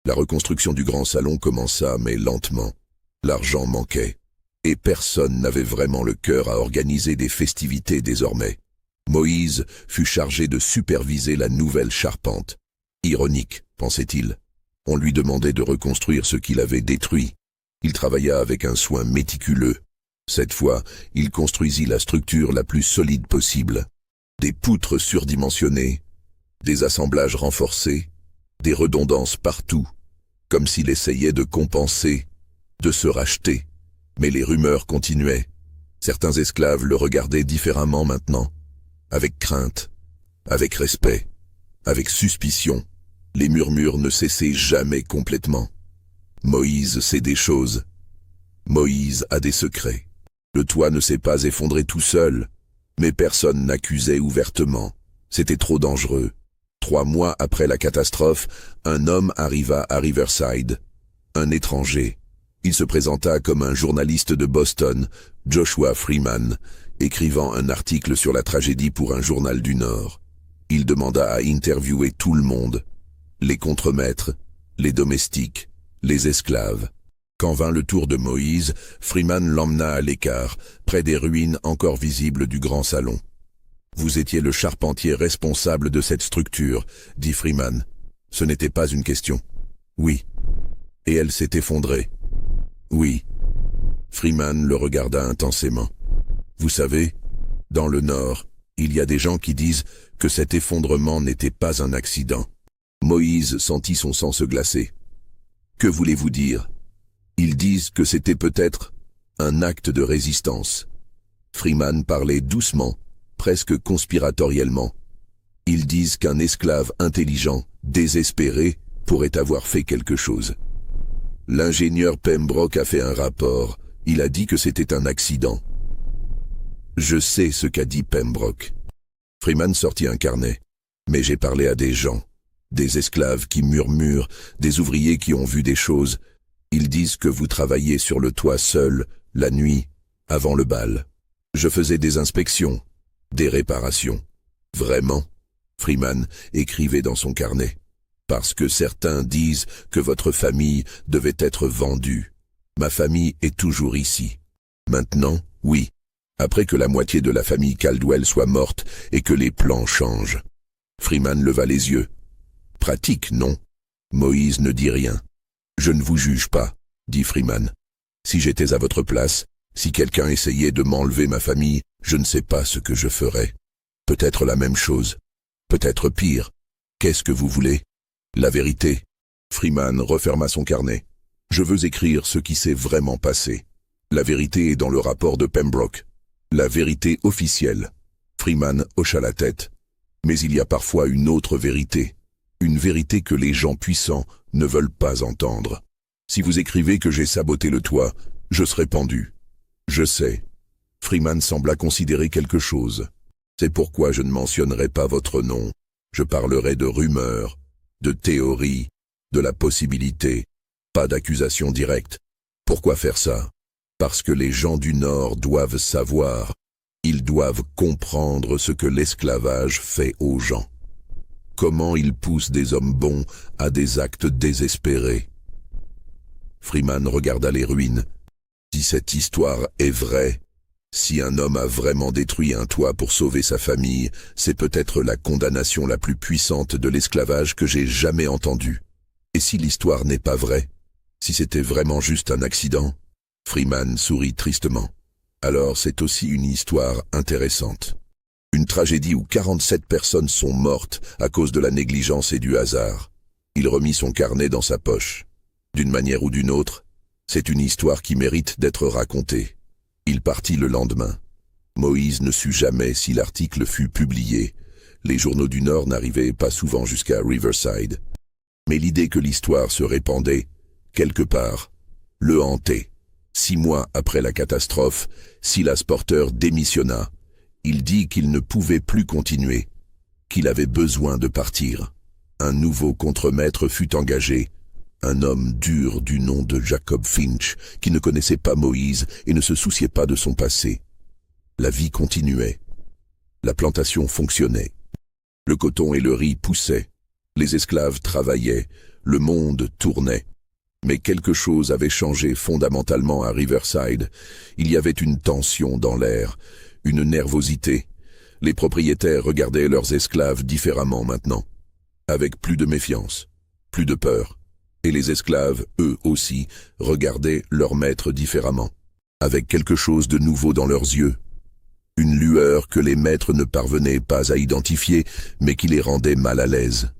La reconstruction du grand salon commença, mais lentement. L'argent manquait. Et personne n'avait vraiment le cœur à organiser des festivités désormais. Moïse fut chargé de superviser la nouvelle charpente. Ironique, pensait-il. On lui demandait de reconstruire ce qu'il avait détruit. Il travailla avec un soin méticuleux. Cette fois, il construisit la structure la plus solide possible. Des poutres surdimensionnées, des assemblages renforcés, des redondances partout, comme s'il essayait de compenser, de se racheter. Mais les rumeurs continuaient. Certains esclaves le regardaient différemment maintenant, avec crainte, avec respect, avec suspicion. Les murmures ne cessaient jamais complètement. Moïse sait des choses. Moïse a des secrets. Le toit ne s'est pas effondré tout seul, mais personne n'accusait ouvertement. C'était trop dangereux. 3 mois après la catastrophe, un homme arriva à Riverside, un étranger. Il se présenta comme un journaliste de Boston, Joshua Freeman, écrivant un article sur la tragédie pour un journal du Nord. Il demanda à interviewer tout le monde, les contremaîtres, les domestiques, les esclaves. Quand vint le tour de Moïse, Freeman l'emmena à l'écart, près des ruines encore visibles du grand salon. « Vous étiez le charpentier responsable de cette structure, » dit Freeman. « Ce n'était pas une question. »« Oui. » « Et elle s'est effondrée. »« Oui. » Freeman le regarda intensément. « Vous savez, dans le Nord, il y a des gens qui disent que cet effondrement n'était pas un accident. » Moïse sentit son sang se glacer. « Que voulez-vous dire ? Ils disent que c'était peut-être un acte de résistance. » Freeman parlait doucement, presque conspiratoriellement. « Ils disent qu'un esclave intelligent, désespéré, pourrait avoir fait quelque chose. L'ingénieur Pembroke a fait un rapport. Il a dit que c'était un accident. » Je sais ce qu'a dit Pembroke. Freeman sortit un carnet. « Mais j'ai parlé à des gens. Des esclaves qui murmurent, des ouvriers qui ont vu des choses. Ils disent que vous travailliez sur le toit seul, la nuit, avant le bal. Je faisais des inspections, des réparations. Vraiment ?» Freeman écrivait dans son carnet. « Parce que certains disent que votre famille devait être vendue. Ma famille est toujours ici. Maintenant, oui, après que la moitié de la famille Caldwell soit morte et que les plans changent. » Freeman leva les yeux. « Pratique, non ?» Moïse ne dit rien. « Je ne vous juge pas, » dit Freeman. « Si j'étais à votre place, si quelqu'un essayait de m'enlever ma famille, je ne sais pas ce que je ferais. Peut-être la même chose, peut-être pire. Qu'est-ce que vous voulez ? La vérité. » Freeman referma son carnet. « Je veux écrire ce qui s'est vraiment passé. La vérité est dans le rapport de Pembroke. La vérité officielle. » Freeman hocha la tête. « Mais il y a parfois une autre vérité. Une vérité que les gens puissants ne veulent pas entendre. Si vous écrivez que j'ai saboté le toit, je serai pendu. Je sais. Freeman sembla considérer quelque chose. C'est pourquoi je ne mentionnerai pas votre nom. Je parlerai de rumeurs, de théories, de la possibilité, pas d'accusation directe. Pourquoi faire ça? Parce que les gens du Nord doivent savoir. Ils doivent comprendre ce que l'esclavage fait aux gens. Comment il pousse des hommes bons à des actes désespérés. Freeman regarda les ruines. Si cette histoire est vraie, si un homme a vraiment détruit un toit pour sauver sa famille, c'est peut-être la condamnation la plus puissante de l'esclavage que j'ai jamais entendue. Et si l'histoire n'est pas vraie? Si c'était vraiment juste un accident? Freeman sourit tristement. Alors c'est aussi une histoire intéressante. Une tragédie où 47 personnes sont mortes à cause de la négligence et du hasard. Il remit son carnet dans sa poche. D'une manière ou d'une autre, c'est une histoire qui mérite d'être racontée. Il partit le lendemain. Moïse ne sut jamais si l'article fut publié. Les journaux du Nord n'arrivaient pas souvent jusqu'à Riverside. Mais l'idée que l'histoire se répandait, quelque part, le hantait. 6 mois après la catastrophe, Silas Porter démissionna. Il dit qu'il ne pouvait plus continuer, qu'il avait besoin de partir. Un nouveau contremaître fut engagé. Un homme dur du nom de Jacob Finch, qui ne connaissait pas Moïse et ne se souciait pas de son passé. La vie continuait. La plantation fonctionnait. Le coton et le riz poussaient. Les esclaves travaillaient. Le monde tournait. Mais quelque chose avait changé fondamentalement à Riverside. Il y avait une tension dans l'air, une nervosité. Les propriétaires regardaient leurs esclaves différemment maintenant, avec plus de méfiance, plus de peur. Et les esclaves, eux aussi, regardaient leurs maîtres différemment, avec quelque chose de nouveau dans leurs yeux. Une lueur que les maîtres ne parvenaient pas à identifier, mais qui les rendait mal à l'aise.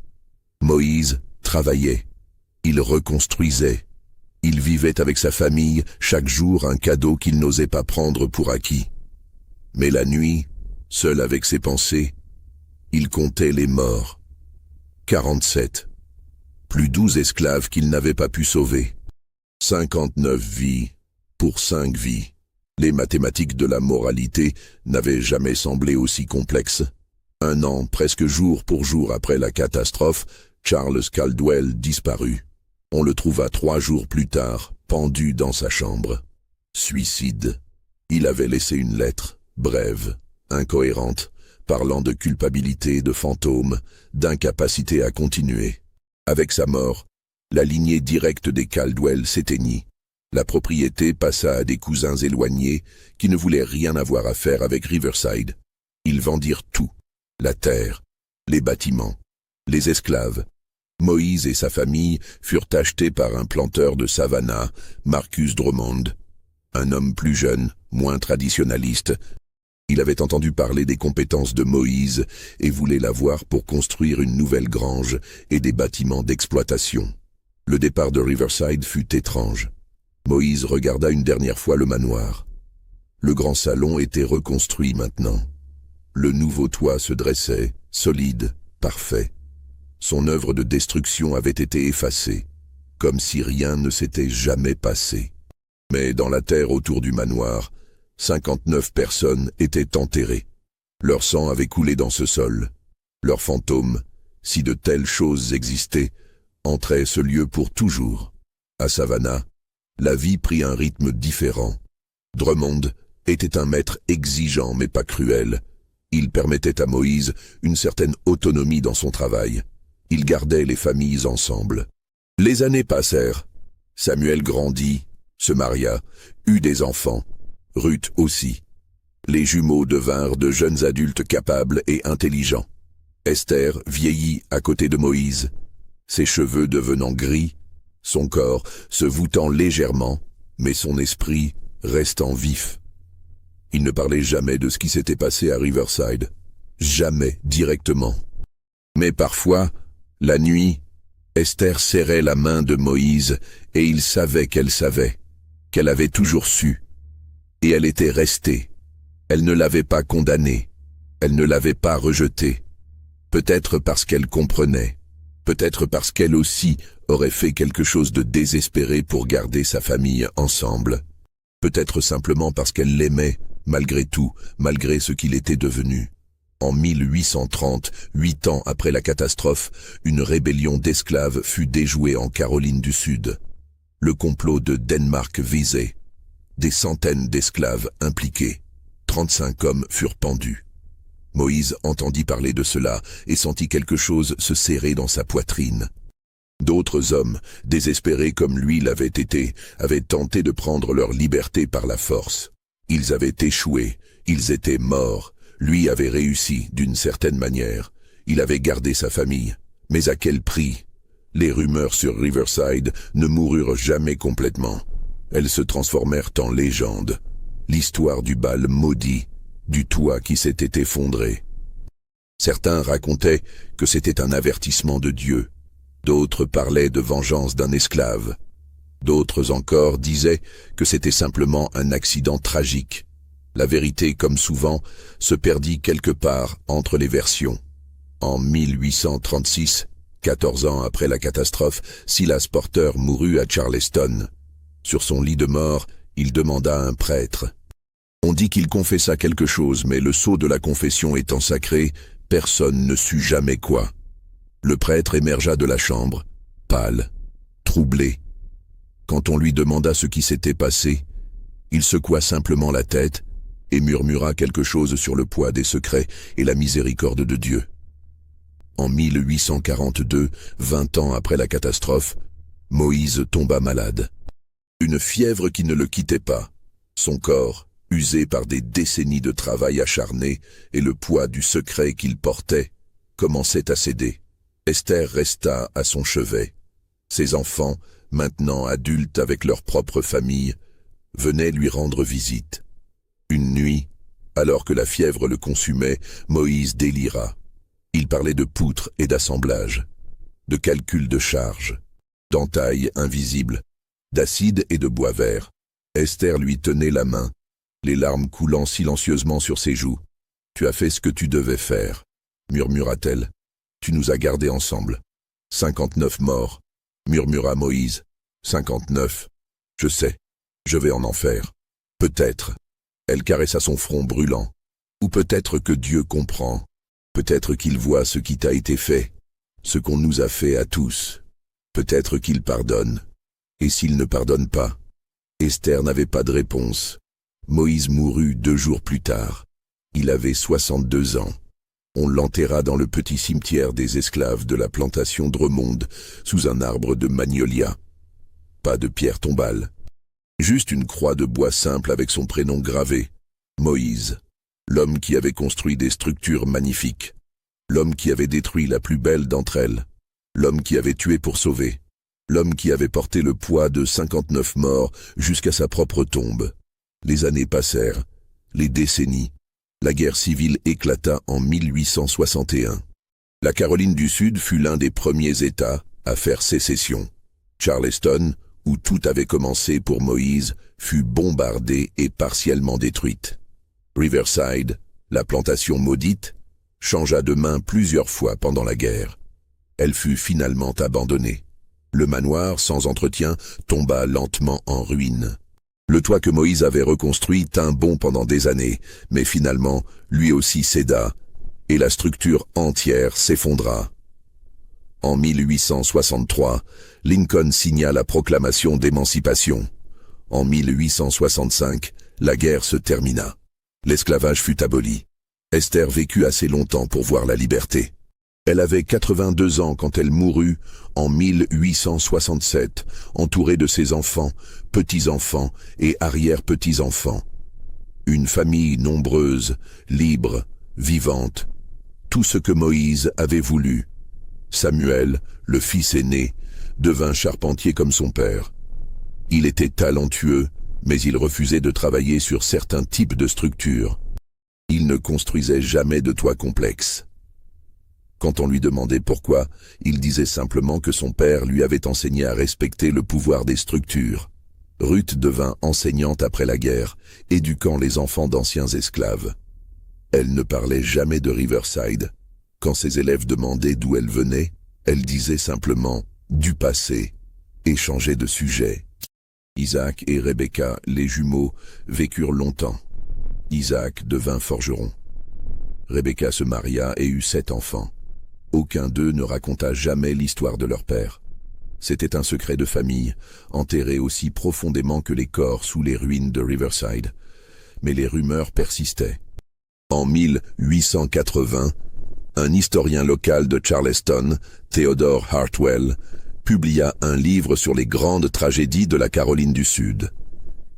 Moïse travaillait. Il reconstruisait. Il vivait avec sa famille, chaque jour un cadeau qu'il n'osait pas prendre pour acquis. Mais la nuit, seul avec ses pensées, il comptait les morts. 47. Plus 12 esclaves qu'il n'avait pas pu sauver. 59 vies pour 5 vies. Les mathématiques de la moralité n'avaient jamais semblé aussi complexes. 1 an, presque jour pour jour après la catastrophe, Charles Caldwell disparut. On le trouva 3 jours plus tard, pendu dans sa chambre. Suicide. Il avait laissé une lettre, brève, incohérente, parlant de culpabilité, de fantômes, d'incapacité à continuer. Avec sa mort, la lignée directe des Caldwell s'éteignit. La propriété passa à des cousins éloignés qui ne voulaient rien avoir à faire avec Riverside. Ils vendirent tout, la terre, les bâtiments, les esclaves. Moïse et sa famille furent achetés par un planteur de Savannah, Marcus Drummond. Un homme plus jeune, moins traditionnaliste. Il avait entendu parler des compétences de Moïse et voulait l'avoir pour construire une nouvelle grange et des bâtiments d'exploitation. Le départ de Riverside fut étrange. Moïse regarda une dernière fois le manoir. Le grand salon était reconstruit maintenant. Le nouveau toit se dressait, solide, parfait. Son œuvre de destruction avait été effacée, comme si rien ne s'était jamais passé. Mais dans la terre autour du manoir, 59 personnes étaient enterrées. Leur sang avait coulé dans ce sol. Leurs fantômes, si de telles choses existaient, entraient ce lieu pour toujours. À Savannah, la vie prit un rythme différent. Drummond était un maître exigeant mais pas cruel. Il permettait à Moïse une certaine autonomie dans son travail. Il gardait les familles ensemble. Les années passèrent. Samuel grandit, se maria, eut des enfants. Ruth aussi. Les jumeaux devinrent de jeunes adultes capables et intelligents. Esther vieillit à côté de Moïse, ses cheveux devenant gris, son corps se voûtant légèrement, mais son esprit restant vif. Il ne parlait jamais de ce qui s'était passé à Riverside, jamais directement. Mais parfois, la nuit, Esther serrait la main de Moïse et il savait, qu'elle avait toujours su. Et elle était restée. Elle ne l'avait pas condamné. Elle ne l'avait pas rejeté. Peut-être parce qu'elle comprenait. Peut-être parce qu'elle aussi aurait fait quelque chose de désespéré pour garder sa famille ensemble. Peut-être simplement parce qu'elle l'aimait, malgré tout, malgré ce qu'il était devenu. En 1830, 8 ans après la catastrophe, une rébellion d'esclaves fut déjouée en Caroline du Sud. Le complot de Denmark visait. Des centaines d'esclaves impliqués. 35 hommes furent pendus. Moïse entendit parler de cela et sentit quelque chose se serrer dans sa poitrine. D'autres hommes, désespérés comme lui l'avait été, avaient tenté de prendre leur liberté par la force. Ils avaient échoué, ils étaient morts. Lui avait réussi d'une certaine manière. Il avait gardé sa famille. Mais à quel prix? Les rumeurs sur Riverside ne moururent jamais complètement. Elles se transformèrent en légende. L'histoire du bal maudit, du toit qui s'était effondré. Certains racontaient que c'était un avertissement de Dieu. D'autres parlaient de vengeance d'un esclave. D'autres encore disaient que c'était simplement un accident tragique. La vérité, comme souvent, se perdit quelque part entre les versions. En 1836, 14 ans après la catastrophe, Silas Porter mourut à Charleston. Sur son lit de mort, il demanda à un prêtre. On dit qu'il confessa quelque chose, mais le sceau de la confession étant sacré, personne ne sut jamais quoi. Le prêtre émergea de la chambre, pâle, troublé. Quand on lui demanda ce qui s'était passé, il secoua simplement la tête et murmura quelque chose sur le poids des secrets et la miséricorde de Dieu. En 1842, 20 ans après la catastrophe, Moïse tomba malade. Une fièvre qui ne le quittait pas. Son corps, usé par des décennies de travail acharné et le poids du secret qu'il portait, commençait à céder. Esther resta à son chevet. Ses enfants, maintenant adultes avec leur propre famille, venaient lui rendre visite. Une nuit, alors que la fièvre le consumait, Moïse délira. Il parlait de poutres et d'assemblage, de calcul de charge, d'entailles invisibles, d'acide et de bois vert. Esther lui tenait la main, les larmes coulant silencieusement sur ses joues. « Tu as fait ce que tu devais faire, » murmura-t-elle. « Tu nous as gardés ensemble. » 59 morts, murmura Moïse. 59. Je sais, je vais en enfer. Peut-être. Elle caressa son front brûlant. Ou peut-être que Dieu comprend. Peut-être qu'il voit ce qui t'a été fait, ce qu'on nous a fait à tous. Peut-être qu'il pardonne. Et s'il ne pardonne pas? Esther n'avait pas de réponse. Moïse mourut 2 jours plus tard. Il avait 62 ans. On l'enterra dans le petit cimetière des esclaves de la plantation Drummond, sous un arbre de magnolia. Pas de pierre tombale. Juste une croix de bois simple avec son prénom gravé. Moïse. L'homme qui avait construit des structures magnifiques. L'homme qui avait détruit la plus belle d'entre elles. L'homme qui avait tué pour sauver. L'homme qui avait porté le poids de 59 morts jusqu'à sa propre tombe. Les années passèrent, les décennies. La guerre civile éclata en 1861. La Caroline du Sud fut l'un des premiers États à faire sécession. Charleston, où tout avait commencé pour Moïse, fut bombardée et partiellement détruite. Riverside, la plantation maudite, changea de main plusieurs fois pendant la guerre. Elle fut finalement abandonnée. Le manoir, sans entretien, tomba lentement en ruine. Le toit que Moïse avait reconstruit tint bon pendant des années, mais finalement, lui aussi céda, et la structure entière s'effondra. En 1863, Lincoln signa la proclamation d'émancipation. En 1865, la guerre se termina. L'esclavage fut aboli. Esther vécut assez longtemps pour voir la liberté. Elle avait 82 ans quand elle mourut en 1867, entourée de ses enfants, petits-enfants et arrière-petits-enfants. Une famille nombreuse, libre, vivante. Tout ce que Moïse avait voulu. Samuel, le fils aîné, devint charpentier comme son père. Il était talentueux, mais il refusait de travailler sur certains types de structures. Il ne construisait jamais de toit complexe. Quand on lui demandait pourquoi, il disait simplement que son père lui avait enseigné à respecter le pouvoir des structures. Ruth devint enseignante après la guerre, éduquant les enfants d'anciens esclaves. Elle ne parlait jamais de Riverside. Quand ses élèves demandaient d'où elle venait, elle disait simplement « du passé » et changeait de sujet. Isaac et Rebecca, les jumeaux, vécurent longtemps. Isaac devint forgeron. Rebecca se maria et eut 7 enfants. Aucun d'eux ne raconta jamais l'histoire de leur père. C'était un secret de famille, enterré aussi profondément que les corps sous les ruines de Riverside. Mais les rumeurs persistaient. En 1880, un historien local de Charleston, Theodore Hartwell, publia un livre sur les grandes tragédies de la Caroline du Sud.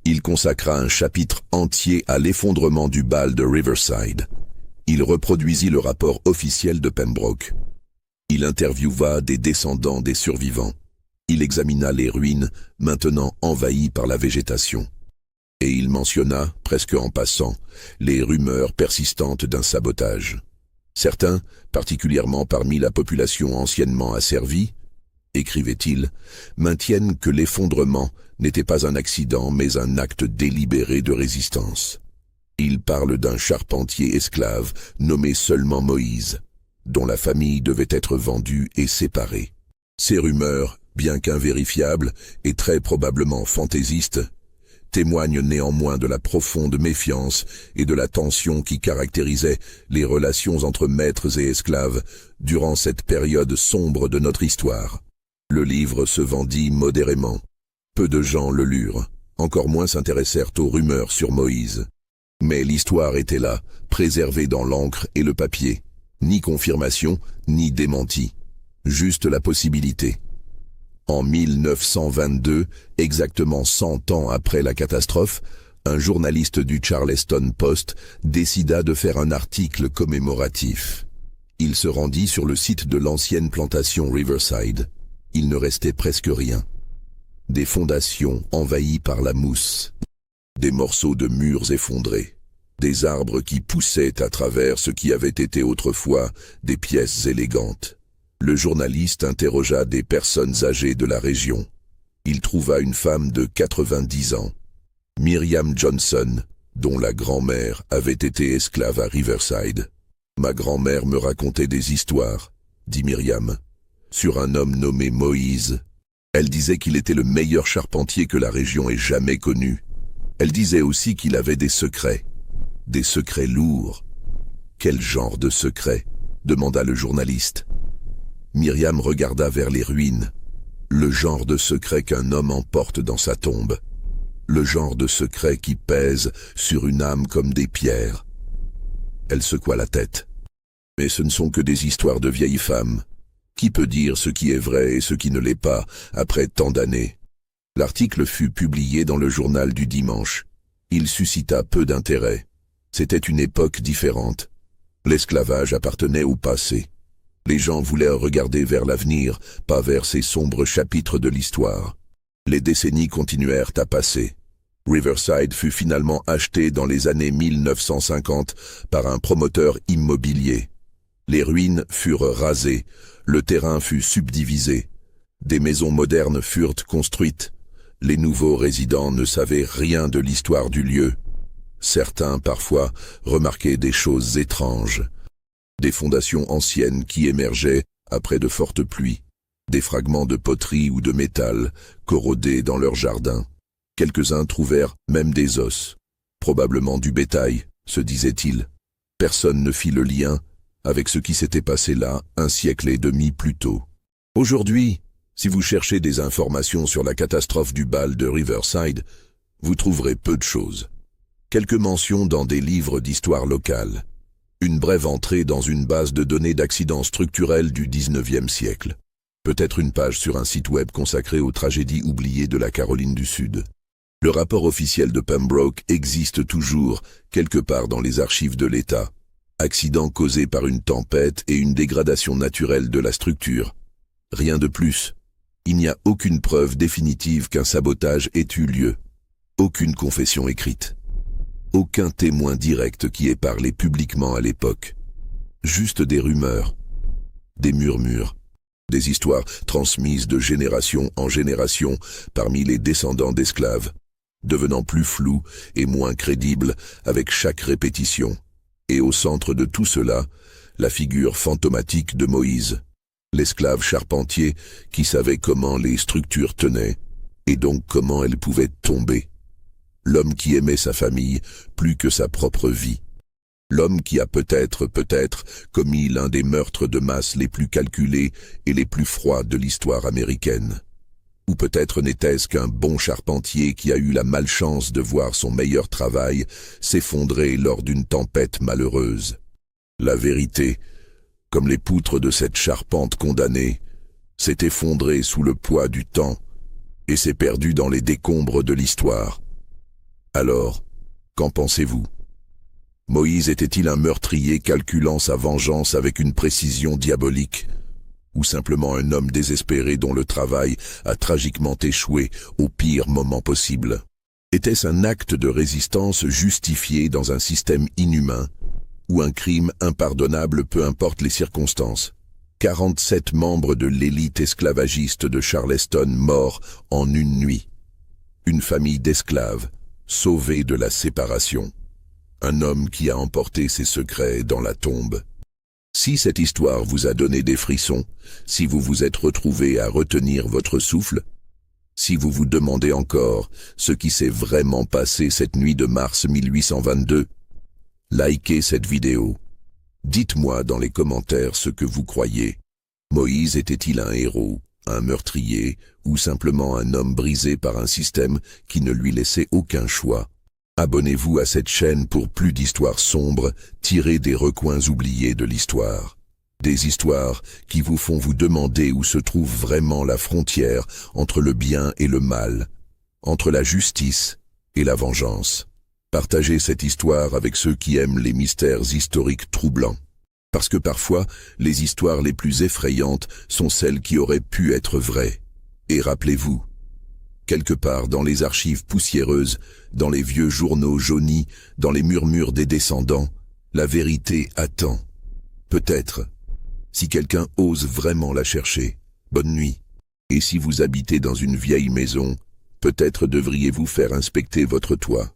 Il consacra un chapitre entier à l'effondrement du bal de Riverside. Il reproduisit le rapport officiel de Pembroke. Il interviewa des descendants des survivants. Il examina les ruines, maintenant envahies par la végétation. Et il mentionna, presque en passant, les rumeurs persistantes d'un sabotage. Certains, particulièrement parmi la population anciennement asservie, écrivait-il, maintiennent que l'effondrement n'était pas un accident mais un acte délibéré de résistance. Il parle d'un charpentier esclave nommé seulement Moïse, dont la famille devait être vendue et séparée. Ces rumeurs, bien qu'invérifiables et très probablement fantaisistes, témoignent néanmoins de la profonde méfiance et de la tension qui caractérisait les relations entre maîtres et esclaves durant cette période sombre de notre histoire. Le livre se vendit modérément. Peu de gens le lurent, encore moins s'intéressèrent aux rumeurs sur Moïse. Mais l'histoire était là, préservée dans l'encre et le papier. Ni confirmation, ni démenti. Juste la possibilité. En 1922, exactement 100 ans après la catastrophe, un journaliste du Charleston Post décida de faire un article commémoratif. Il se rendit sur le site de l'ancienne plantation Riverside. Il ne restait presque rien. Des fondations envahies par la mousse, des morceaux de murs effondrés, des arbres qui poussaient à travers ce qui avait été autrefois des pièces élégantes. Le journaliste interrogea des personnes âgées de la région. Il trouva une femme de 90 ans, Miriam Johnson, dont la grand-mère avait été esclave à Riverside. « Ma grand-mère me racontait des histoires, » dit Myriam, « sur un homme nommé Moïse. Elle disait qu'il était le meilleur charpentier que la région ait jamais connu. Elle disait aussi qu'il avait des secrets lourds. »« Quel genre de secrets ?» demanda le journaliste. Myriam regarda vers les ruines. Le genre de secret qu'un homme emporte dans sa tombe. Le genre de secret qui pèse sur une âme comme des pierres. Elle secoua la tête. Mais ce ne sont que des histoires de vieilles femmes. Qui peut dire ce qui est vrai et ce qui ne l'est pas après tant d'années? L'article fut publié dans le journal du dimanche. Il suscita peu d'intérêt. C'était une époque différente. L'esclavage appartenait au passé. Les gens voulaient regarder vers l'avenir, pas vers ces sombres chapitres de l'histoire. Les décennies continuèrent à passer. Riverside fut finalement acheté dans les années 1950 par un promoteur immobilier. Les ruines furent rasées, le terrain fut subdivisé. Des maisons modernes furent construites. Les nouveaux résidents ne savaient rien de l'histoire du lieu. Certains, parfois, remarquaient des choses étranges. Des fondations anciennes qui émergeaient après de fortes pluies, des fragments de poterie ou de métal corrodés dans leur jardin. Quelques-uns trouvèrent même des os, probablement du bétail, se disait-il. Personne ne fit le lien avec ce qui s'était passé là 1 siècle et demi plus tôt. Aujourd'hui, si vous cherchez des informations sur la catastrophe du bal de Riverside, vous trouverez peu de choses. Quelques mentions dans des livres d'histoire locale. Une brève entrée dans une base de données d'accidents structurels du 19e siècle. Peut-être une page sur un site web consacré aux tragédies oubliées de la Caroline du Sud. Le rapport officiel de Pembroke existe toujours, quelque part dans les archives de l'État. Accident causé par une tempête et une dégradation naturelle de la structure. Rien de plus. Il n'y a aucune preuve définitive qu'un sabotage ait eu lieu. Aucune confession écrite. Aucun témoin direct qui ait parlé publiquement à l'époque. Juste des rumeurs, des murmures, des histoires transmises de génération en génération parmi les descendants d'esclaves, devenant plus floues et moins crédibles avec chaque répétition. Et au centre de tout cela, la figure fantomatique de Moïse, l'esclave charpentier qui savait comment les structures tenaient, et donc comment elles pouvaient tomber. L'homme qui aimait sa famille plus que sa propre vie. L'homme qui a peut-être, commis l'un des meurtres de masse les plus calculés et les plus froids de l'histoire américaine. Ou peut-être n'était-ce qu'un bon charpentier qui a eu la malchance de voir son meilleur travail s'effondrer lors d'une tempête malheureuse. La vérité, comme les poutres de cette charpente condamnée, s'est effondrée sous le poids du temps et s'est perdue dans les décombres de l'histoire. Alors, qu'en pensez-vous? Moïse était-il un meurtrier calculant sa vengeance avec une précision diabolique? Ou simplement un homme désespéré dont le travail a tragiquement échoué au pire moment possible? Était-ce un acte de résistance justifié dans un système inhumain, ou un crime impardonnable peu importe les circonstances? 47 membres de l'élite esclavagiste de Charleston morts en une nuit. Une famille d'esclaves, sauvée de la séparation. Un homme qui a emporté ses secrets dans la tombe. Si cette histoire vous a donné des frissons, si vous vous êtes retrouvé à retenir votre souffle, si vous vous demandez encore ce qui s'est vraiment passé cette nuit de mars 1822, likez cette vidéo. Dites-moi dans les commentaires ce que vous croyez. Moïse était-il un héros, un meurtrier, ou simplement un homme brisé par un système qui ne lui laissait aucun choix? Abonnez-vous à cette chaîne pour plus d'histoires sombres tirées des recoins oubliés de l'histoire. Des histoires qui vous font vous demander où se trouve vraiment la frontière entre le bien et le mal, entre la justice et la vengeance. Partagez cette histoire avec ceux qui aiment les mystères historiques troublants. Parce que parfois, les histoires les plus effrayantes sont celles qui auraient pu être vraies. Et rappelez-vous, quelque part dans les archives poussiéreuses, dans les vieux journaux jaunis, dans les murmures des descendants, la vérité attend. Peut-être, si quelqu'un ose vraiment la chercher. Bonne nuit. Et si vous habitez dans une vieille maison, peut-être devriez-vous faire inspecter votre toit.